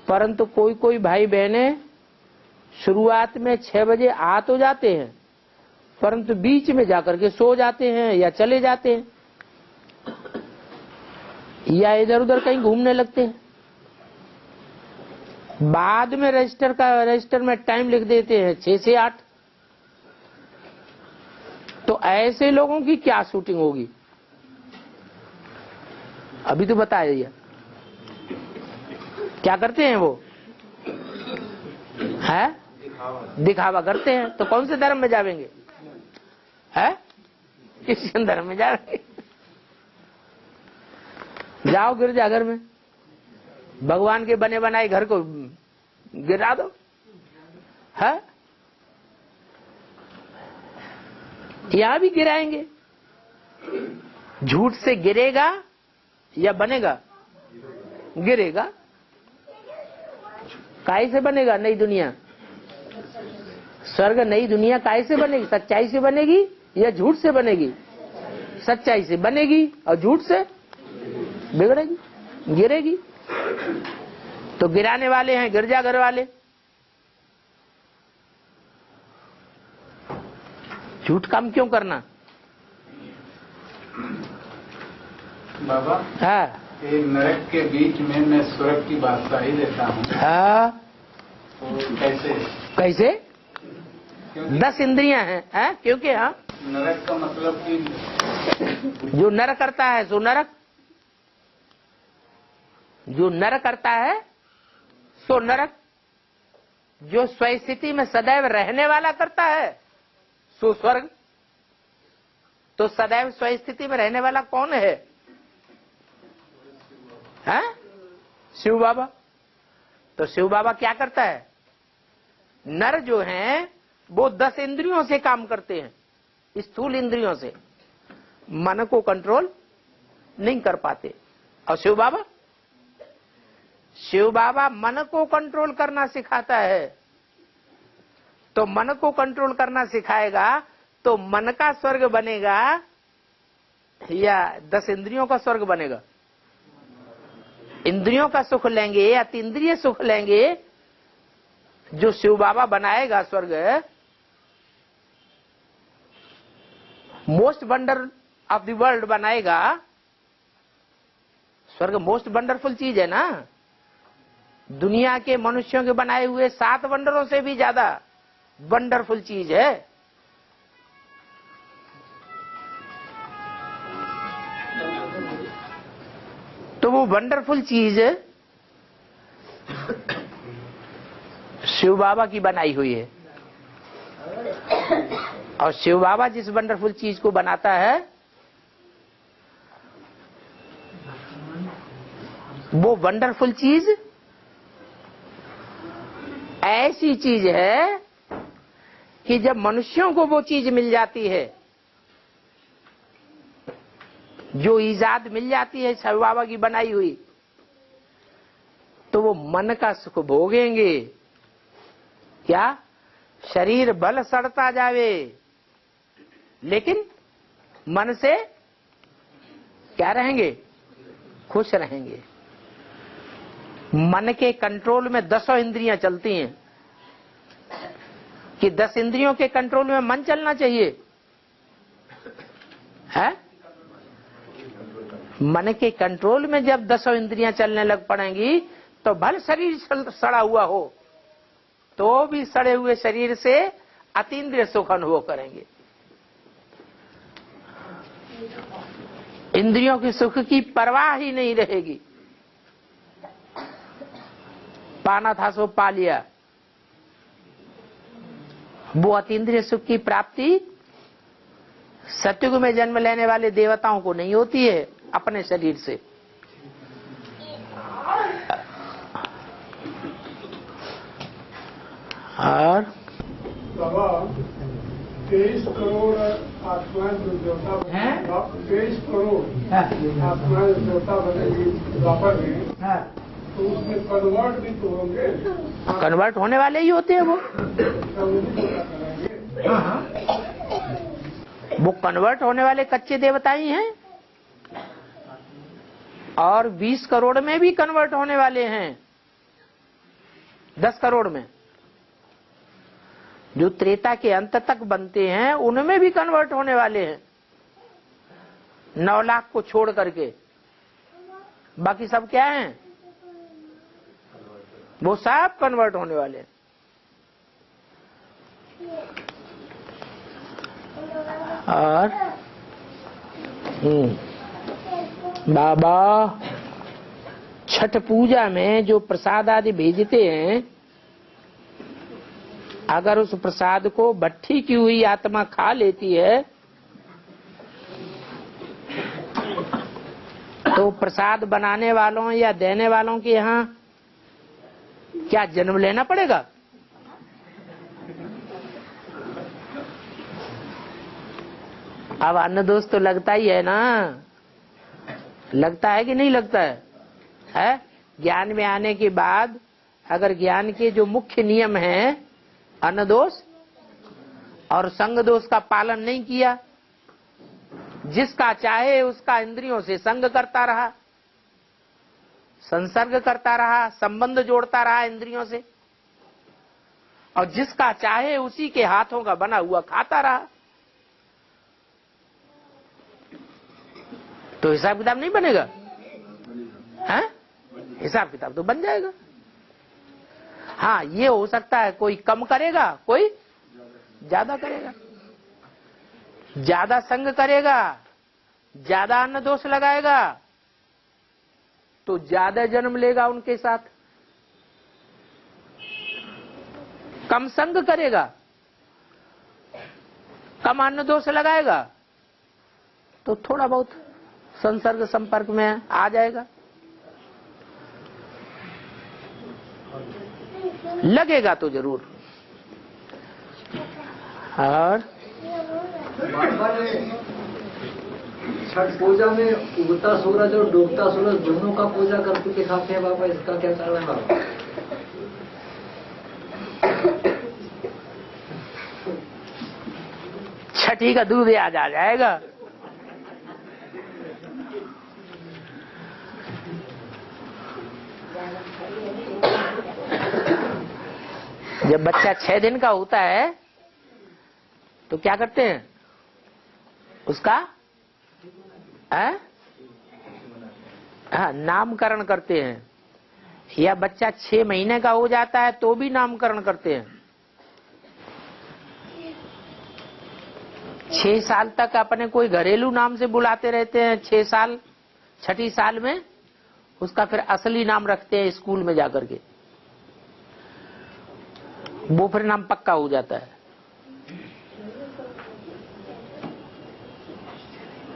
परंतु कोई कोई भाई बहने शुरुआत में 6 बजे आ तो जाते हैं, परंतु बीच में जाकर के सो जाते हैं या चले जाते हैं या इधर उधर कहीं घूमने लगते हैं। बाद में रजिस्टर में टाइम लिख देते हैं 6 से 8। तो ऐसे लोगों की क्या शूटिंग होगी? अभी तो बता दिया क्या करते हैं वो है? दिखावा करते हैं। तो कौन से धर्म में जाएंगे? है किस धर्म में जाएंगे? जाओ गिरजाघर में, भगवान के बने बनाए घर को गिरा दो। है यहां भी गिराएंगे। झूठ से गिरेगा या बनेगा? गिरेगा। काय से बनेगा नई दुनिया? स्वर्ग नई दुनिया काय से बनेगी? सच्चाई से बनेगी या झूठ से बनेगी? सच्चाई से बनेगी और झूठ से बिगड़ेगी, गिरेगी। तो गिराने वाले हैं गिरजाघर वाले। झूठ काम क्यों करना? बाबा हाँ ये नरक के बीच में मैं स्वर्ग की बादशाही देता हूँ, हाँ। तो कैसे? कैसे? क्योंकि 10 इंद्रियां हैं, हैं? क्योंकि हाँ नरक का मतलब कि जो नर करता है सो नरक, जो नर करता है सो नरक, जो स्वस्थिति में सदैव रहने वाला करता है सो स्वर्ग। तो सदैव स्वस्थिति में रहने वाला कौन है? हैं? शिव बाबा। तो शिव बाबा क्या करता है? नर जो हैं वो 10 इंद्रियों से काम करते हैं, स्थूल इंद्रियों से मन को कंट्रोल नहीं कर पाते। और शिव बाबा मन को कंट्रोल करना सिखाता है। तो मन को कंट्रोल करना सिखाएगा तो मन का स्वर्ग बनेगा या 10 इंद्रियों का स्वर्ग बनेगा? इंद्रियों का सुख लेंगे या अतीन्द्रिय सुख लेंगे? जो शिव बाबा बनाएगा स्वर्ग, most wonder of the world बनाएगा स्वर्ग। मोस्ट वंडरफुल चीज है ना, दुनिया के मनुष्यों के बनाए हुए 7 वंडरों से भी ज्यादा वंडरफुल चीज है। तो वो वंडरफुल चीज शिव बाबा की बनाई हुई है। और शिव बाबा जिस वंडरफुल चीज को बनाता है वो वंडरफुल चीज ऐसी चीज है कि जब मनुष्यों को वो चीज मिल जाती है, जो ईजाद मिल जाती है शिव बाबा की बनाई हुई, तो वो मन का सुख भोगेंगे। क्या? शरीर बल सड़ता जावे, लेकिन मन से क्या रहेंगे? खुश रहेंगे। मन के कंट्रोल में 10 इंद्रियां चलती हैं कि 10 इंद्रियों के कंट्रोल में मन चलना चाहिए, है? मन के कंट्रोल में जब 10 इंद्रियां चलने लग पड़ेंगी तो भले शरीर सड़ा हुआ हो तो भी सड़े हुए शरीर से अतीन्द्रिय सुख अनुभव करेंगे। इंद्रियों के सुख की परवाह ही नहीं रहेगी। पाना था सो पा लिया। वो अतीन्द्रिय सुख की प्राप्ति सत्युग में जन्म लेने वाले देवताओं को नहीं होती है अपने शरीर से। और 23 करोड़ आत्माएं जो देवता हैं? 23 करोड़ आत्माएं जो देवता बनेगी द्वापर में, तो उसमें कन्वर्ट भी तो होंगे। कन्वर्ट होने वाले ही होते हैं वो। वो कन्वर्ट होने वाले कच्चे देवता ही हैं। और 20 करोड़ में भी कन्वर्ट होने वाले हैं। 10 करोड़ में जो त्रेता के अंत तक बनते हैं उनमें भी कन्वर्ट होने वाले हैं। 9 लाख को छोड़ करके बाकी सब क्या हैं? वो सब कन्वर्ट होने वाले हैं। और बाबा छठ पूजा में जो प्रसाद आदि भेजते हैं, अगर उस प्रसाद को भट्ठी की हुई आत्मा खा लेती है तो प्रसाद बनाने वालों या देने वालों के यहाँ क्या जन्म लेना पड़ेगा? अब अन्न दोष तो लगता ही है ना, लगता है कि नहीं लगता है? ज्ञान में आने के बाद अगर ज्ञान के जो मुख्य नियम हैं अनदोष और संग दोष का पालन नहीं किया, जिसका चाहे उसका इंद्रियों से संग करता रहा, संसर्ग करता रहा, संबंध जोड़ता रहा इंद्रियों से, और जिसका चाहे उसी के हाथों का बना हुआ खाता रहा, तो हिसाब किताब नहीं बनेगा? हैं? हिसाब किताब तो बन जाएगा। हाँ, ये हो सकता है कोई कम करेगा, कोई ज्यादा करेगा। ज्यादा संग करेगा, ज्यादा अन्न दोष लगाएगा, तो ज्यादा जन्म लेगा उनके साथ। कम संग करेगा, कम अन्न दोष लगाएगा, तो थोड़ा बहुत संसर्ग संपर्क में आ जाएगा, लगेगा तो जरूर। और छठ पूजा में उगता सूरज और डूबता सूरज दोनों का पूजा करके दिखाते हैं बाबा, इसका क्या कारण है बाबा? छठी का दूध याद आ जाएगा। जब बच्चा 6 दिन का होता है तो क्या करते हैं उसका नामकरण करते हैं, या बच्चा 6 महीने का हो जाता है तो भी नामकरण करते हैं। 6 साल तक अपने कोई घरेलू नाम से बुलाते रहते हैं, 6 साल, छठी साल में उसका फिर असली नाम रखते हैं स्कूल में जाकर के, वो फिर नाम पक्का हो जाता है।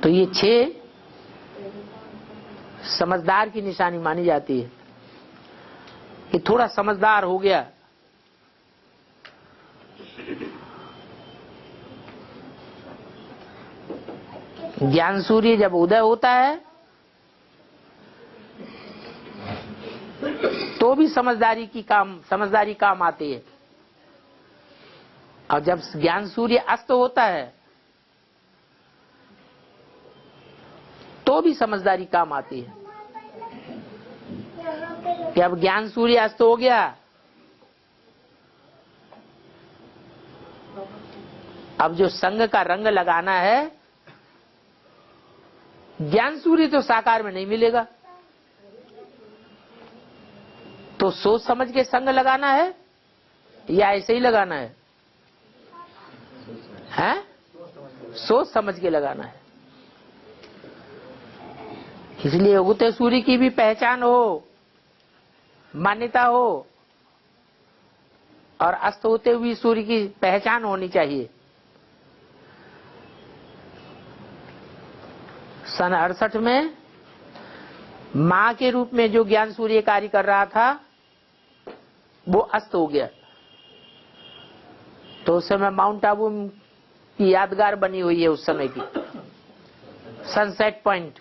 तो ये 6 समझदार की निशानी मानी जाती है कि थोड़ा समझदार हो गया। ज्ञान सूर्य जब उदय होता है तो भी समझदारी काम आती है, और जब ज्ञान सूर्य अस्त होता है तो भी समझदारी काम आती है कि अब ज्ञान सूर्य अस्त हो गया, अब जो संग का रंग लगाना है, ज्ञान सूर्य तो साकार में नहीं मिलेगा, तो सोच समझ के संग लगाना है या ऐसे ही लगाना है? हैं? सोच समझ के लगाना है। इसलिए उगते सूर्य की भी पहचान हो, मान्यता हो, और अस्त होते हुए सूर्य की पहचान होनी चाहिए। सन 68 में मां के रूप में जो ज्ञान सूर्य कार्य कर रहा था वो अस्त हो गया, तो उस समय माउंट आबू की यादगार बनी हुई है उस समय की, सनसेट पॉइंट।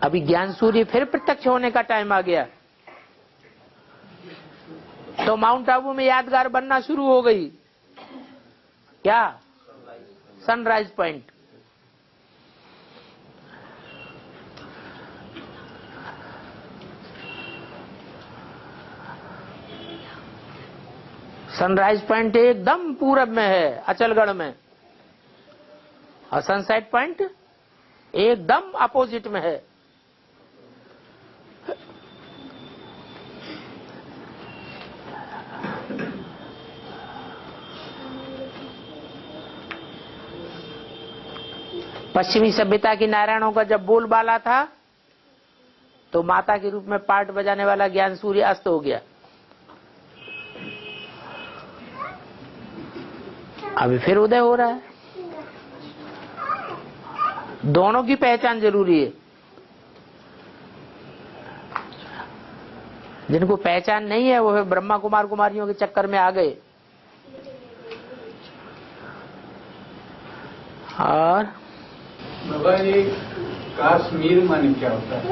अभी ज्ञान सूर्य फिर प्रत्यक्ष होने का टाइम आ गया, तो माउंट आबू में यादगार बनना शुरू हो गई। क्या? Sunrise point. सनराइज पॉइंट एकदम पूरब में है, अचलगढ़ में, और सनसेट पॉइंट एकदम अपोजिट में है। पश्चिमी सभ्यता की नारायणों का जब बोलबाला था तो माता के रूप में पार्ट बजाने वाला ज्ञान सूर्य अस्त हो गया। अभी फिर उदय हो रहा है। दोनों की पहचान जरूरी है। जिनको पहचान नहीं है वो ब्रह्मा कुमार कुमारियों के चक्कर में आ गए। और बाबा ये कश्मीर माने क्या होता है?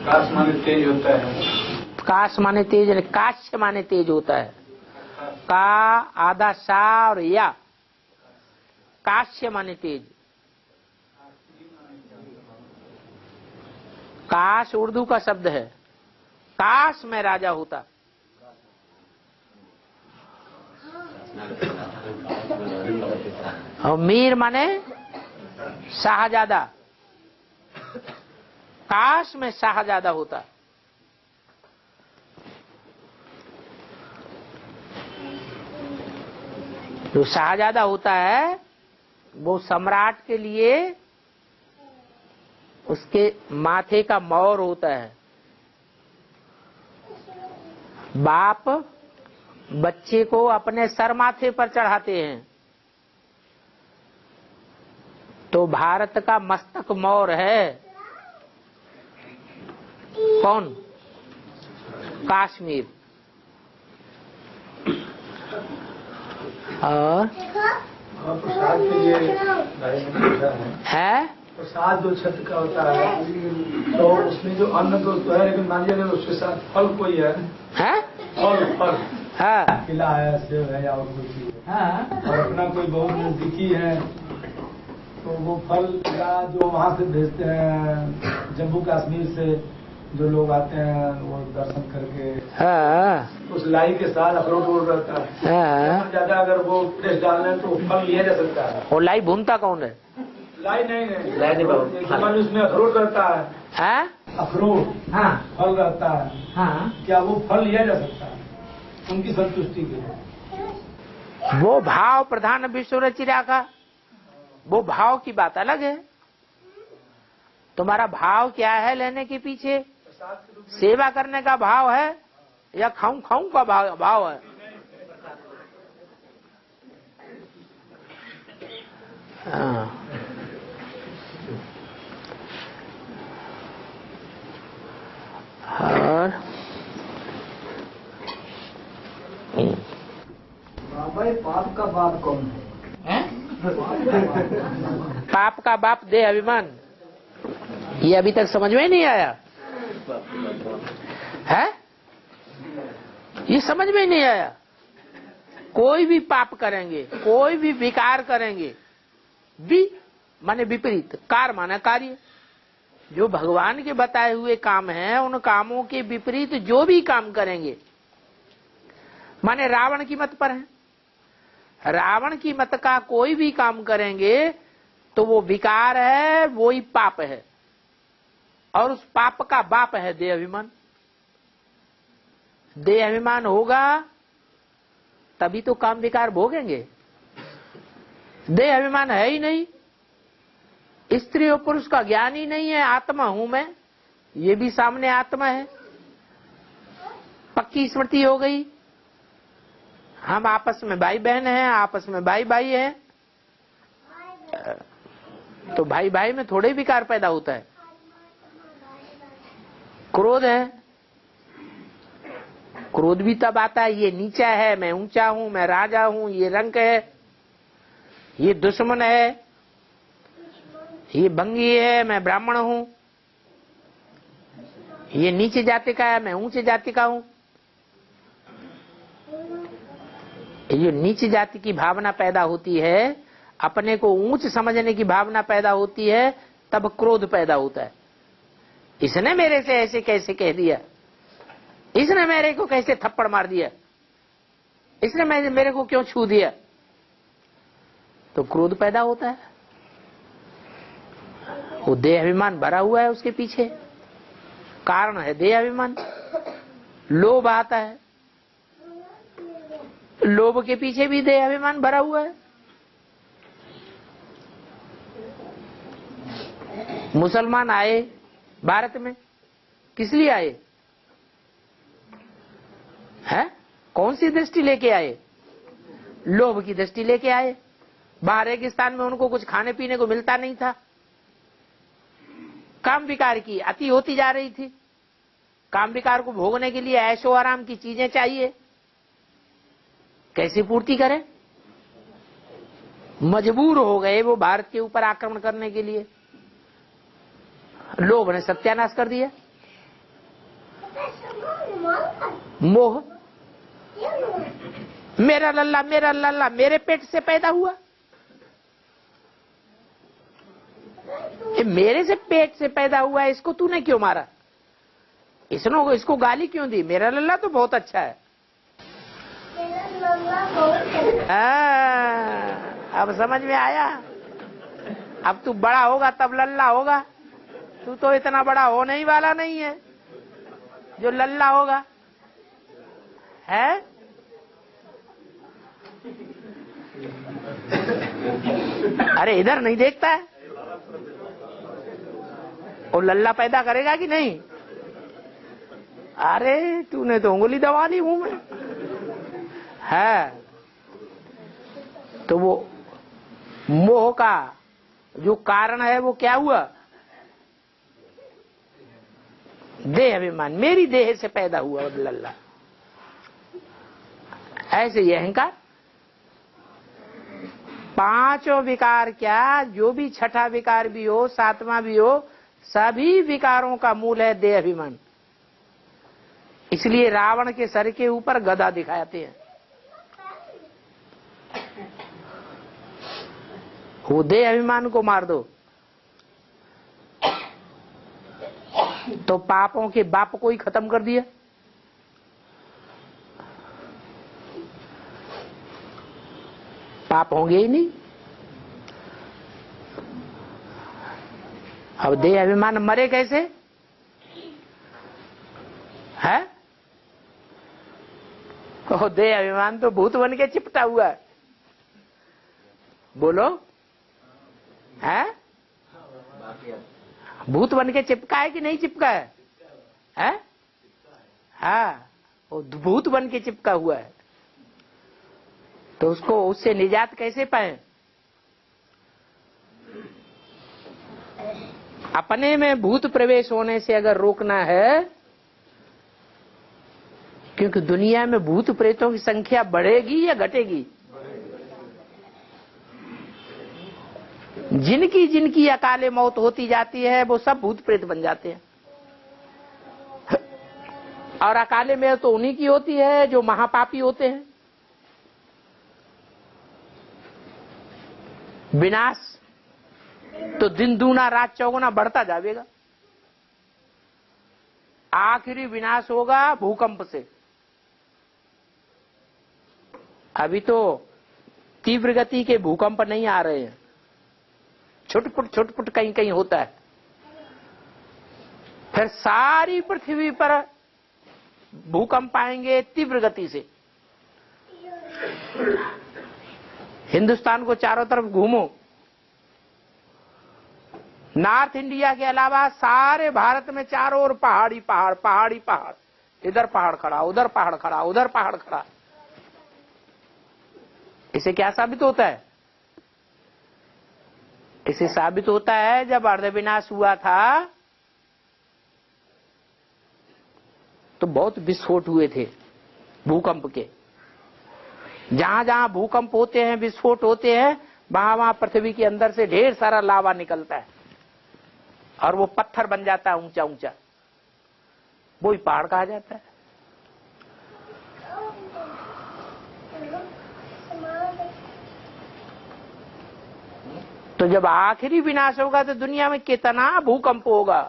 काश माने तेज होता है। काश माने तेज, काश्य माने तेज होता है। का आधा सा और या, काश्य माने तेज। काश उर्दू का शब्द है। काश मैं राजा होता। और मीर माने शाहजादा। काश मैं शाहजादा होता। जो शाहजादा होता है वो सम्राट के लिए उसके माथे का मौर होता है। बाप बच्चे को अपने सर माथे पर चढ़ाते हैं तो भारत का मस्तक मौर है कौन? काश्मीर। और प्रसाद के लिए है प्रसाद जो छठ का होता है तो उसमें जो अन्न तो है, लेकिन मान लीजिए उसके साथ फल कोई है, फल हाँ केला है, सेब है या और कोई चीज है, हाँ और अपना कोई बहुत नजदीकी है तो वो फल का जो वहाँ से भेजते हैं जम्मू कश्मीर से जो लोग आते हैं वो दर्शन करके हाँ उस लाई के साथ अखरोट वोट रहता है। हाँ। ज्यादा अगर वो प्रेस डाल लें तो फल लिया जा सकता है। और लाई भूनता कौन है? लाई नहीं उसमें अखरोट रहता है। हाँ अखरोट हाँ फल रहता है, हाँ। क्या वो फल लिया जा सकता है उनकी संतुष्टि के लिए? वो भाव प्रधान विश्व रचि राखा, वो भाव की बात अलग है। तुम्हारा भाव क्या है लेने के पीछे? सेवा करने का भाव है या खाऊं खाऊं का भाव है? हाँ। और बाबा पाप का बाप कौन है? पाप का बाप देह अभिमान। ये अभी तक समझ में नहीं आया है? ये समझ में नहीं आया। कोई भी पाप करेंगे, कोई भी विकार करेंगे, माने विपरीत, कार माना कार्य, जो भगवान के बताए हुए काम हैं उन कामों के विपरीत जो भी काम करेंगे, माने रावण की मत पर है, रावण की मत का कोई भी काम करेंगे तो वो विकार है, वो ही पाप है। और उस पाप का बाप है देह अभिमान। देह अभिमान होगा तभी तो काम विकार भोगेंगे। देह अभिमान है ही नहीं, स्त्री और पुरुष का ज्ञान ही नहीं है। आत्मा हूं मैं, ये भी सामने आत्मा है, पक्की स्मृति हो गई। हम आपस में भाई बहन हैं, आपस में भाई भाई हैं, तो भाई भाई में थोड़े विकार पैदा होता है। क्रोध है, क्रोध भी तब आता है ये नीचा है, मैं ऊंचा हूं, मैं राजा हूं, ये रंक है, ये दुश्मन है, ये भंगी है, मैं ब्राह्मण हूं, ये नीचे जाति का है, मैं ऊंचे जाति का हूं। ये नीचे जाति की भावना पैदा होती है, अपने को ऊंच समझने की भावना पैदा होती है, तब क्रोध पैदा होता है। इसने मेरे से ऐसे कैसे कह दिया, इसने मेरे को कैसे थप्पड़ मार दिया, इसने मेरे को क्यों छू दिया, तो क्रोध पैदा होता है। वो देह अभिमान भरा हुआ है, उसके पीछे कारण है देह अभिमान। लोभ आता है, लोभ के पीछे भी देह अभिमान भरा हुआ है। मुसलमान आए भारत में, किस लिए आए हैं? कौन सी दृष्टि लेके आए? लोभ की दृष्टि लेके आए। बाहर रेगिस्तान में उनको कुछ खाने पीने को मिलता नहीं था, काम विकार की अति होती जा रही थी। काम विकार को भोगने के लिए ऐशो आराम की चीजें चाहिए, कैसे पूर्ति करें? मजबूर हो गए वो भारत के ऊपर आक्रमण करने के लिए। लोभ ने सत्यानाश कर दिया। मोह। मेरा लल्ला मेरे पेट से पैदा हुआ। ये मेरे से पेट से पैदा हुआ है, इसको तूने क्यों मारा? इसको गाली क्यों दी? मेरा लल्ला तो बहुत अच्छा है। अब समझ में आया? अब तू बड़ा होगा तब लल्ला होगा। तू तो इतना बड़ा होने ही वाला नहीं है जो लल्ला होगा, है? अरे इधर नहीं देखता है? और लल्ला पैदा करेगा कि नहीं? अरे तूने तो उंगली दबा ली मुंह में। है तो वो मोह का जो कारण है वो क्या हुआ? देह अभिमान। मेरी देह से पैदा हुआ लल्ला। ऐसे ये अहंकार। पांचों विकार क्या, जो भी छठा विकार भी हो, सातवां भी हो, सभी विकारों का मूल है देह अभिमान। इसलिए रावण के सर के ऊपर गदा दिखाते हैं। वो देह अभिमान को मार दो तो पापों के बाप को ही खत्म कर दिया। पाप होंगे ही नहीं। अब देह अभिमान मरे कैसे? है? तो देह अभिमान तो भूत बन के चिपटा हुआ है। बोलो, है? भूत बन के चिपका है कि नहीं चिपका है? है? हाँ, वो भूत बन के चिपका हुआ है। तो उसको उससे निजात कैसे पाए? अपने में भूत प्रवेश होने से अगर रोकना है, क्योंकि दुनिया में भूत प्रेतों की संख्या बढ़ेगी या घटेगी? जिनकी जिनकी अकाले मौत होती जाती है वो सब भूत प्रेत बन जाते हैं। और अकाले में तो उन्हीं की होती है जो महापापी होते हैं। विनाश तो दिन दूना रात चौगुना बढ़ता जाएगा। आखिरी विनाश होगा भूकंप से। अभी तो तीव्र गति के भूकंप नहीं आ रहे हैं, छुटपुट कहीं कहीं होता है। फिर सारी पृथ्वी पर भूकंप आएंगे तीव्र गति से। हिंदुस्तान को चारों तरफ घूमो, नॉर्थ इंडिया के अलावा सारे भारत में चारों ओर पहाड़ी पहाड़, पहाड़ी पहाड़। इधर पहाड़ खड़ा, उधर पहाड़ खड़ा, उधर पहाड़ खड़ा। इसे क्या साबित होता है? इसे साबित होता है जब अर्धविनाश हुआ था तो बहुत विस्फोट हुए थे भूकंप के। जहां जहां भूकंप होते हैं, विस्फोट होते हैं, वहां वहां पृथ्वी के अंदर से ढेर सारा लावा निकलता है और वो पत्थर बन जाता है ऊंचा ऊंचा। वो ही पहाड़ कहा जाता है। तो जब आखिरी विनाश होगा तो दुनिया में कितना भूकंप होगा।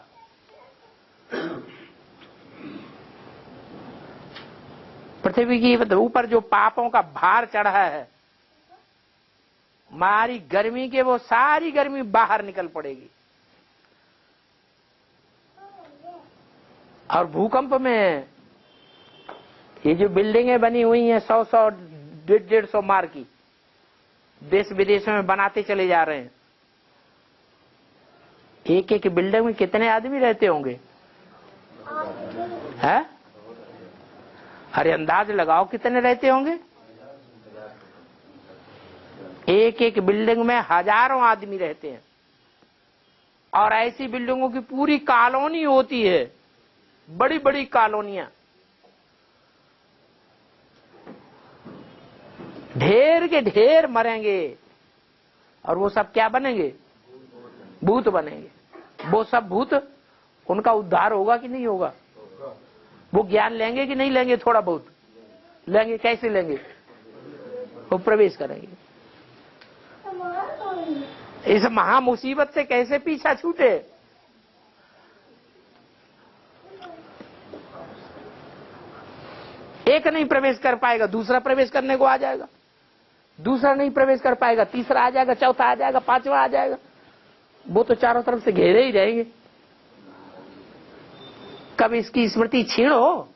पृथ्वी की ऊपर जो पापों का भार चढ़ा है, हमारी गर्मी के वो सारी गर्मी बाहर निकल पड़ेगी। और भूकंप में ये जो बिल्डिंगें बनी हुई हैं 100-100, 150-150 मार की, देश विदेशों में बनाते चले जा रहे हैं। एक एक बिल्डिंग में कितने आदमी रहते होंगे? है? अरे अंदाज लगाओ कितने रहते होंगे? एक एक बिल्डिंग में हजारों आदमी रहते हैं। और ऐसी बिल्डिंगों की पूरी कॉलोनी होती है, बड़ी बड़ी कॉलोनियां। ढेर के ढेर मरेंगे और वो सब क्या बनेंगे? भूत बनेंगे। वो सब भूत, उनका उद्धार होगा कि नहीं होगा? वो ज्ञान लेंगे कि नहीं लेंगे? थोड़ा बहुत लेंगे। कैसे लेंगे? वो प्रवेश करेंगे। इस महा मुसीबत से कैसे पीछा छूटे? एक नहीं प्रवेश कर पाएगा, दूसरा प्रवेश करने को आ जाएगा, दूसरा नहीं प्रवेश कर पाएगा, तीसरा आ जाएगा, चौथा आ जाएगा, पांचवा आ जाएगा। वो तो चारों तरफ से घेरे ही रहेंगे। कब इसकी स्मृति क्षीण हो,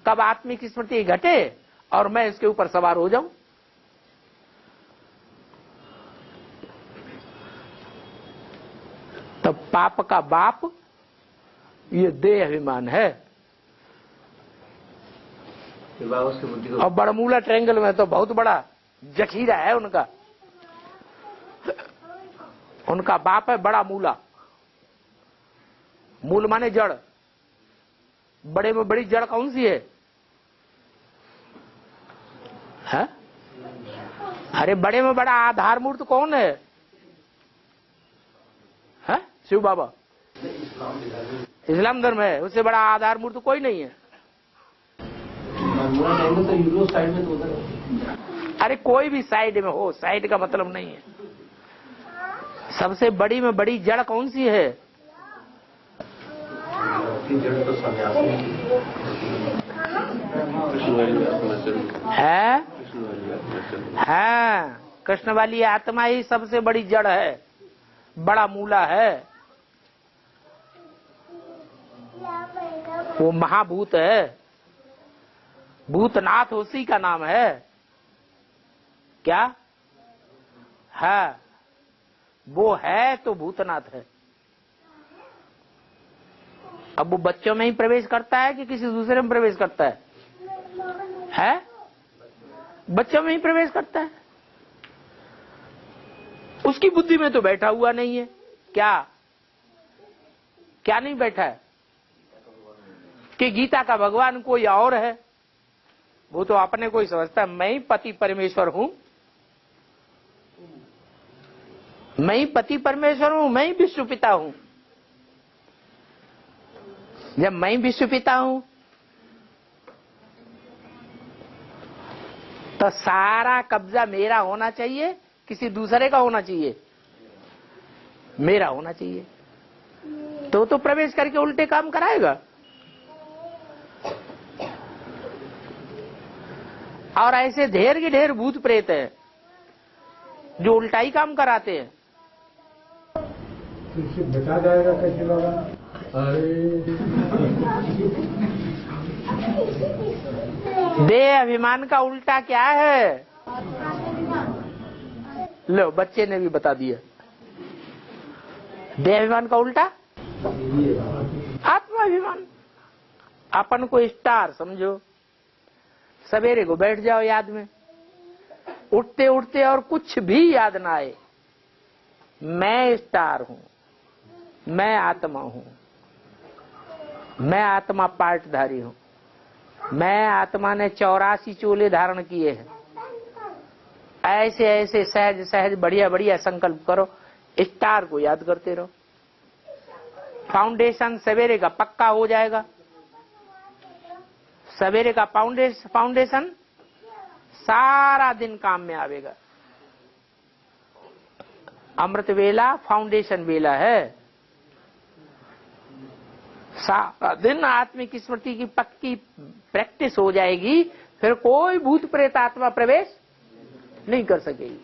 कब आत्मिक स्मृति घटे और मैं इसके ऊपर सवार हो जाऊं। तो पाप का बाप ये देह अभिमान है। और बड़मूला ट्रायंगल में तो बहुत बड़ा जखीरा है उनका। उनका बाप है बड़ा मूला। मूल माने जड़। बड़े में बड़ी जड़ कौन सी है? अरे बड़े में बड़ा आधार मूर्त कौन है? शिव बाबा। इस्लाम धर्म है, उससे बड़ा आधार मूर्त कोई नहीं है। अरे कोई भी साइड में हो, साइड का मतलब नहीं है। सबसे बड़ी में बड़ी जड़ कौन सी है? जड़ तो है कृष्ण वाली आत्मा ही सबसे बड़ी जड़ है, बड़ा मूला है। वो महाभूत है, भूतनाथ उसी का नाम है। क्या है? वो है तो भूतनाथ है। अब वो बच्चों में ही प्रवेश करता है कि किसी दूसरे में प्रवेश करता है? बच्चों में ही प्रवेश करता है। उसकी बुद्धि में तो बैठा हुआ नहीं है। क्या क्या नहीं बैठा है? कि गीता का भगवान कोई और है। वो तो अपने को ही समझता है मैं ही पति परमेश्वर हूं, मैं ही पति परमेश्वर हूं, मैं ही विश्व पिता हूं। जब मैं ही विश्व पिता हूं तो सारा कब्जा मेरा होना चाहिए, किसी दूसरे का होना चाहिए? मेरा होना चाहिए। तो प्रवेश करके उल्टे काम कराएगा। और ऐसे ढेर के ढेर भूत प्रेत है जो उल्टा ही काम कराते हैं। इससे बचा जाएगा कैसे बाबा? देह अभिमान का उल्टा क्या है? लो बच्चे ने भी बता दिया। देह अभिमान का उल्टा आत्माभिमान। अपन को स्टार समझो। सवेरे को बैठ जाओ याद में, उठते उठते और कुछ भी याद ना आए, मैं स्टार हूं, मैं आत्मा हूं, मैं आत्मा पार्टधारी हूं, मैं आत्मा ने 84 चोले धारण किए हैं। ऐसे ऐसे सहज सहज बढ़िया बढ़िया संकल्प करो, स्टार को याद करते रहो। फाउंडेशन सवेरे का पक्का हो जाएगा। सवेरे का फाउंडेशन सारा दिन काम में आवेगा। अमृत वेला फाउंडेशन वेला है। सारा दिन आत्मिक स्मृति की पक्की प्रैक्टिस हो जाएगी, फिर कोई भूत प्रेत आत्मा प्रवेश नहीं कर सकेगी।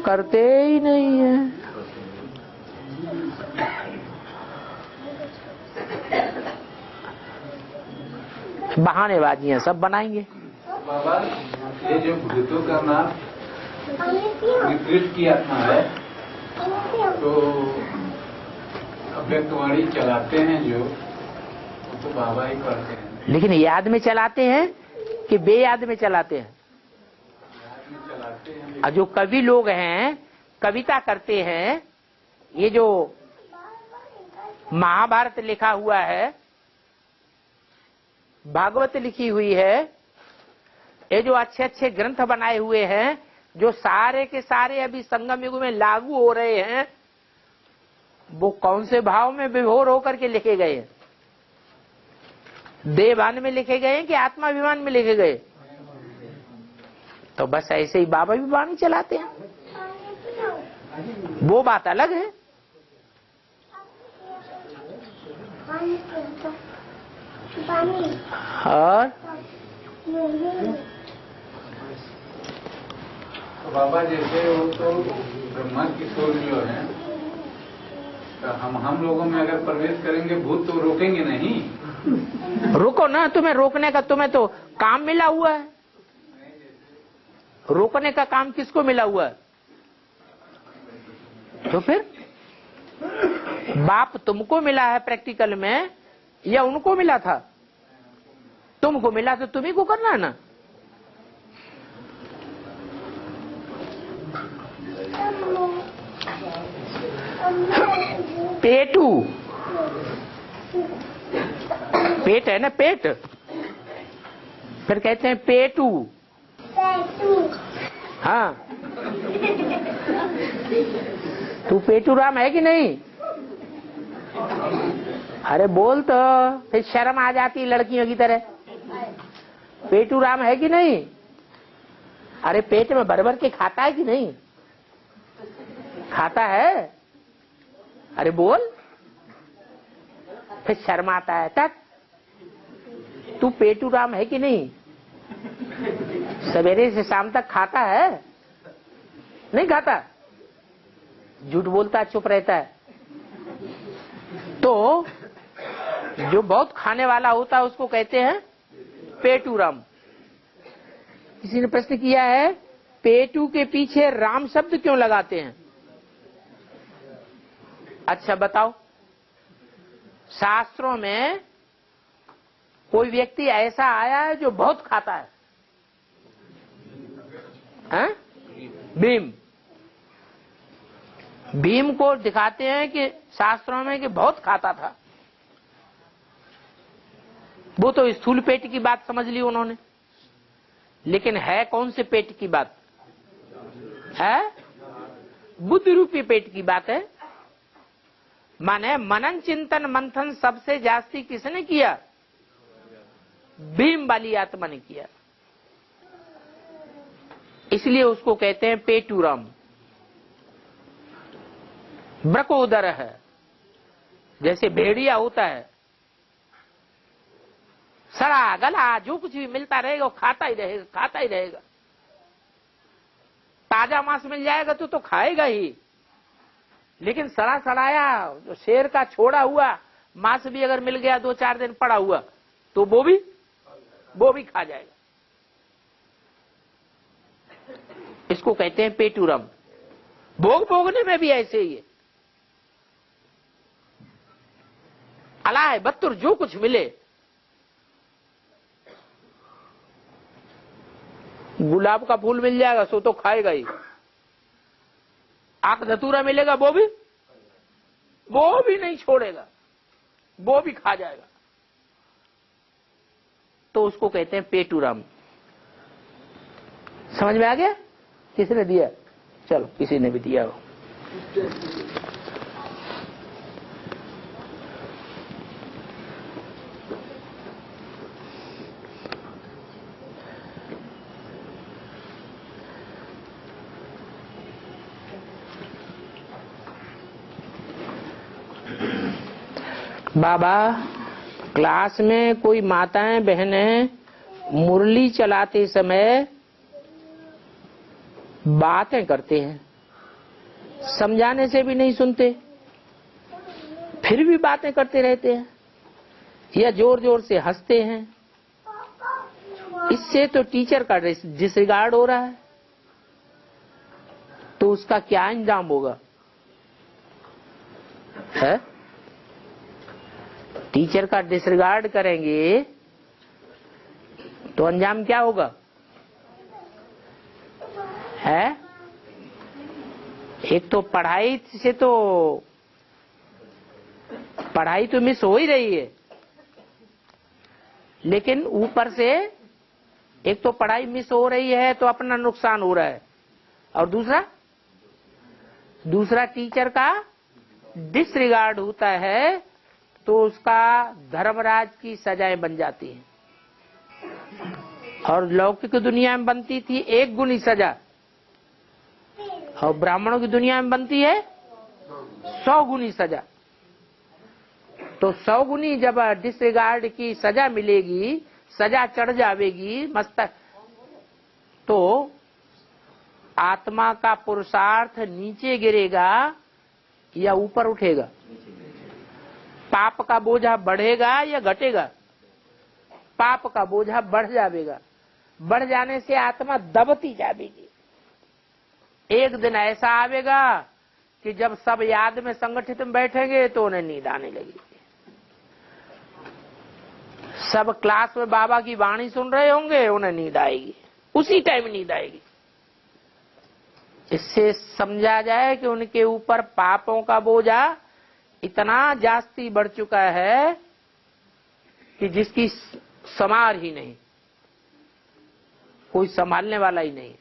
करते ही नहीं है। बहानेबाजियां सब बनाएंगे। बाबा ये जो भूतों का नाम विकृत की आत्मा है, तो अव्यक्तवाणी चलाते हैं जो, तो बाबा ही करते हैं। लेकिन याद में चलाते हैं कि बेयाद में चलाते हैं? याद में चलाते हैं। और जो कवि लोग हैं, कविता करते हैं, ये जो महाभारत लिखा हुआ है, भागवत लिखी हुई है, ये जो अच्छे अच्छे ग्रंथ बनाए हुए हैं, जो सारे के सारे अभी संगम युग में लागू हो रहे हैं, वो कौन से भाव में विभोर होकर के लिखे गए हैं? देवान में लिखे गए हैं कि आत्माभिमान में लिखे गए? तो बस ऐसे ही बाबा भी वाणी चलाते हैं, वो बात अलग है। और तो बाबा जैसे वो तो ब्रह्मा की सोच जो है, तो हम लोगों में अगर प्रवेश करेंगे भूत तो रोकेंगे नहीं। रुको ना, तुम्हें रोकने का तुम्हें तो काम मिला हुआ है। रोकने का काम किसको मिला हुआ है? तो फिर बाप तुमको मिला है प्रैक्टिकल में या उनको मिला था? तुमको मिला तो तुम्ही को करना है ना। पेटू, पेट है ना, पेट, फिर कहते हैं पेटू। हाँ, तू पेटू राम है कि नहीं? अरे बोल तो, फिर शर्म आ जाती लड़कियों की तरह। पेटू राम है कि नहीं? अरे पेट में भर भर के खाता है कि नहीं? खाता है। अरे बोल, फिर शर्म आता है। तक तू पेटू राम है कि नहीं? सवेरे से शाम तक खाता है? नहीं खाता, झूठ बोलता है, चुप रहता है। तो जो बहुत खाने वाला होता है उसको कहते हैं पेटू राम। किसी ने प्रश्न किया है, पेटू के पीछे राम शब्द क्यों लगाते हैं? अच्छा बताओ, शास्त्रों में कोई व्यक्ति ऐसा आया है जो बहुत खाता है? भीम। भीम को दिखाते हैं कि शास्त्रों में कि बहुत खाता था। वो तो स्थूल पेट की बात समझ ली उन्होंने, लेकिन है कौन से पेट की बात है? बुद्धि रूपी पेट की बात है। माने मनन चिंतन मंथन सबसे जास्ती किसने किया? भीम वाली आत्मा ने किया। इसलिए उसको कहते हैं पेटूराम। ब्रकोदर है, जैसे भेड़िया होता है, सड़ा गला जो कुछ भी मिलता रहेगा वो खाता ही रहेगा, खाता ही रहेगा। ताजा मांस मिल जाएगा तो खाएगा ही, लेकिन सड़ा सड़ाया जो शेर का छोड़ा हुआ मांस भी अगर मिल गया 2-4 दिन पड़ा हुआ तो वो भी खा जाएगा। इसको कहते हैं पेटूरम। भोग भोगने में भी ऐसे ही है। अलाय बत्तुर जो कुछ मिले, गुलाब का फूल मिल जाएगा सो तो खाएगा ही। आक धतूरा मिलेगा वो भी नहीं छोड़ेगा, वो भी खा जाएगा। तो उसको कहते हैं पेटूराम। समझ में आ गया? किसने दिया? चलो, किसी ने भी दिया हो। बाबा, क्लास में कोई माताएं बहनें मुरली चलाते समय बातें करते हैं, समझाने से भी नहीं सुनते, फिर भी बातें करते रहते हैं या जोर जोर से हंसते हैं। इससे तो टीचर का डिसरिगार्ड हो रहा है। तो उसका क्या अंजाम होगा? है? टीचर का डिसरिगार्ड करेंगे तो अंजाम क्या होगा? है? एक तो पढ़ाई तो मिस हो ही रही है, लेकिन ऊपर से एक तो पढ़ाई मिस हो रही है तो अपना नुकसान हो रहा है, और दूसरा टीचर का डिसरिगार्ड होता है तो उसका धर्मराज की सजाएं बन जाती हैं। और लौकिक दुनिया में बनती थी 1 गुनी सजा, और ब्राह्मणों की दुनिया में बनती है 100 गुनी सजा। तो 100 गुनी जब डिसरिगार्ड की सजा मिलेगी, सजा चढ़ जावेगी मस्तक, तो आत्मा का पुरुषार्थ नीचे गिरेगा या ऊपर उठेगा? पाप का बोझा बढ़ेगा या घटेगा? पाप का बोझा बढ़ जाएगा। बढ़ जाने से आत्मा दबती जाएगी। एक दिन ऐसा आवेगा कि जब सब याद में संगठित में बैठेंगे तो उन्हें नींद आने लगेगी। सब क्लास में बाबा की वाणी सुन रहे होंगे, उन्हें नींद आएगी, उसी टाइम नींद आएगी। इससे समझा जाए कि उनके ऊपर पापों का बोझा इतना जास्ती बढ़ चुका है कि जिसकी समार ही नहीं, कोई संभालने वाला ही नहीं।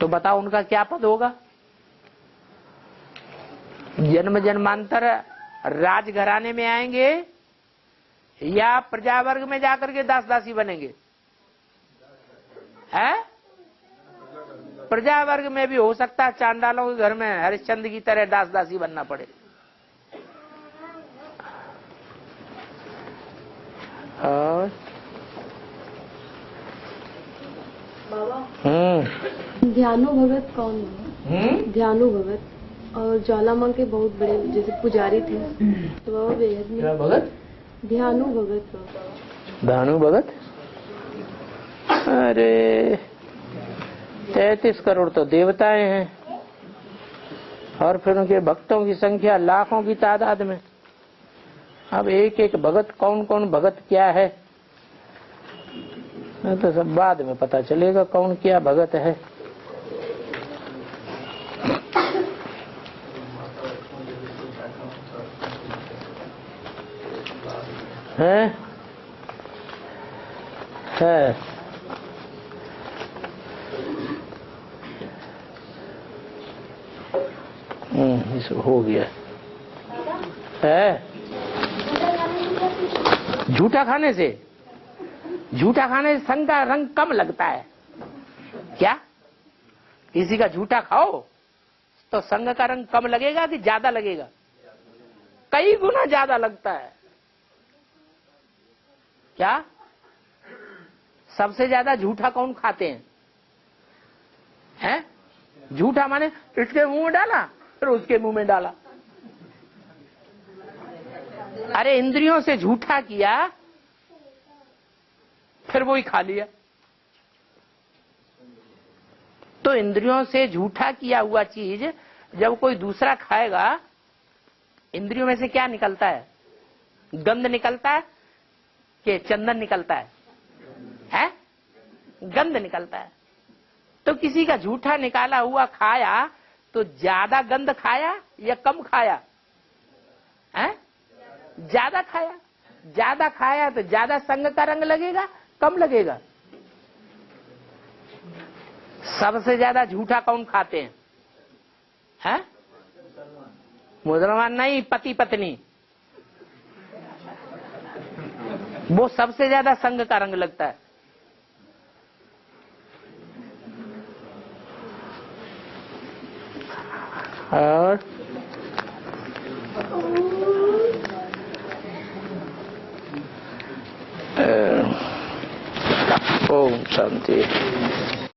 तो बताओ उनका क्या पद होगा? जन्म जन्मांतर राजघराने में आएंगे या प्रजा वर्ग में जाकर के दास दासी बनेंगे? है प्रजा वर्ग में भी हो सकता है चांडालों के घर में हरिश्चंद्र की तरह दास दासी बनना पड़े। और बाबा ध्यानु भगत कौन है? ध्यानु भगत और ज्वालामां के बहुत बड़े जैसे पुजारी थे, तो बाबा बेहद में। क्या भगत? ध्यानु भगत बाबा। ध्यानु भगत? अरे 33 करोड़ तो देवताएं हैं, और फिर उनके भक्तों की संख्या लाखों की तादाद में। अब एक एक भगत कौन कौन भगत क्या है तो सब बाद में पता चलेगा कौन क्या भगत है। हैं? है इस हो गया है। झूठा खाने से संग का रंग कम लगता है क्या? किसी का झूठा खाओ तो संग का रंग कम लगेगा कि ज्यादा लगेगा? कई गुना ज्यादा लगता है। क्या सबसे ज्यादा झूठा कौन खाते हैं? झूठा माने इसके मुंह में डाला फिर उसके मुंह में डाला। अरे इंद्रियों से झूठा किया फिर वो ही खा लिया। तो इंद्रियों से झूठा किया हुआ चीज जब कोई दूसरा खाएगा, इंद्रियों में से क्या निकलता है? गंध निकलता है कि चंदन निकलता है? हैं? गंध निकलता है। तो किसी का झूठा निकाला हुआ खाया तो ज्यादा गंध खाया या कम खाया? हैं? ज्यादा खाया। ज्यादा खाया तो ज्यादा संग का रंग लगेगा कम लगेगा? सबसे ज्यादा झूठा कौन खाते हैं? हैं? मुसलमान नहीं, पति पत्नी। वो सबसे ज्यादा संग का रंग लगता है। और ओम शांति।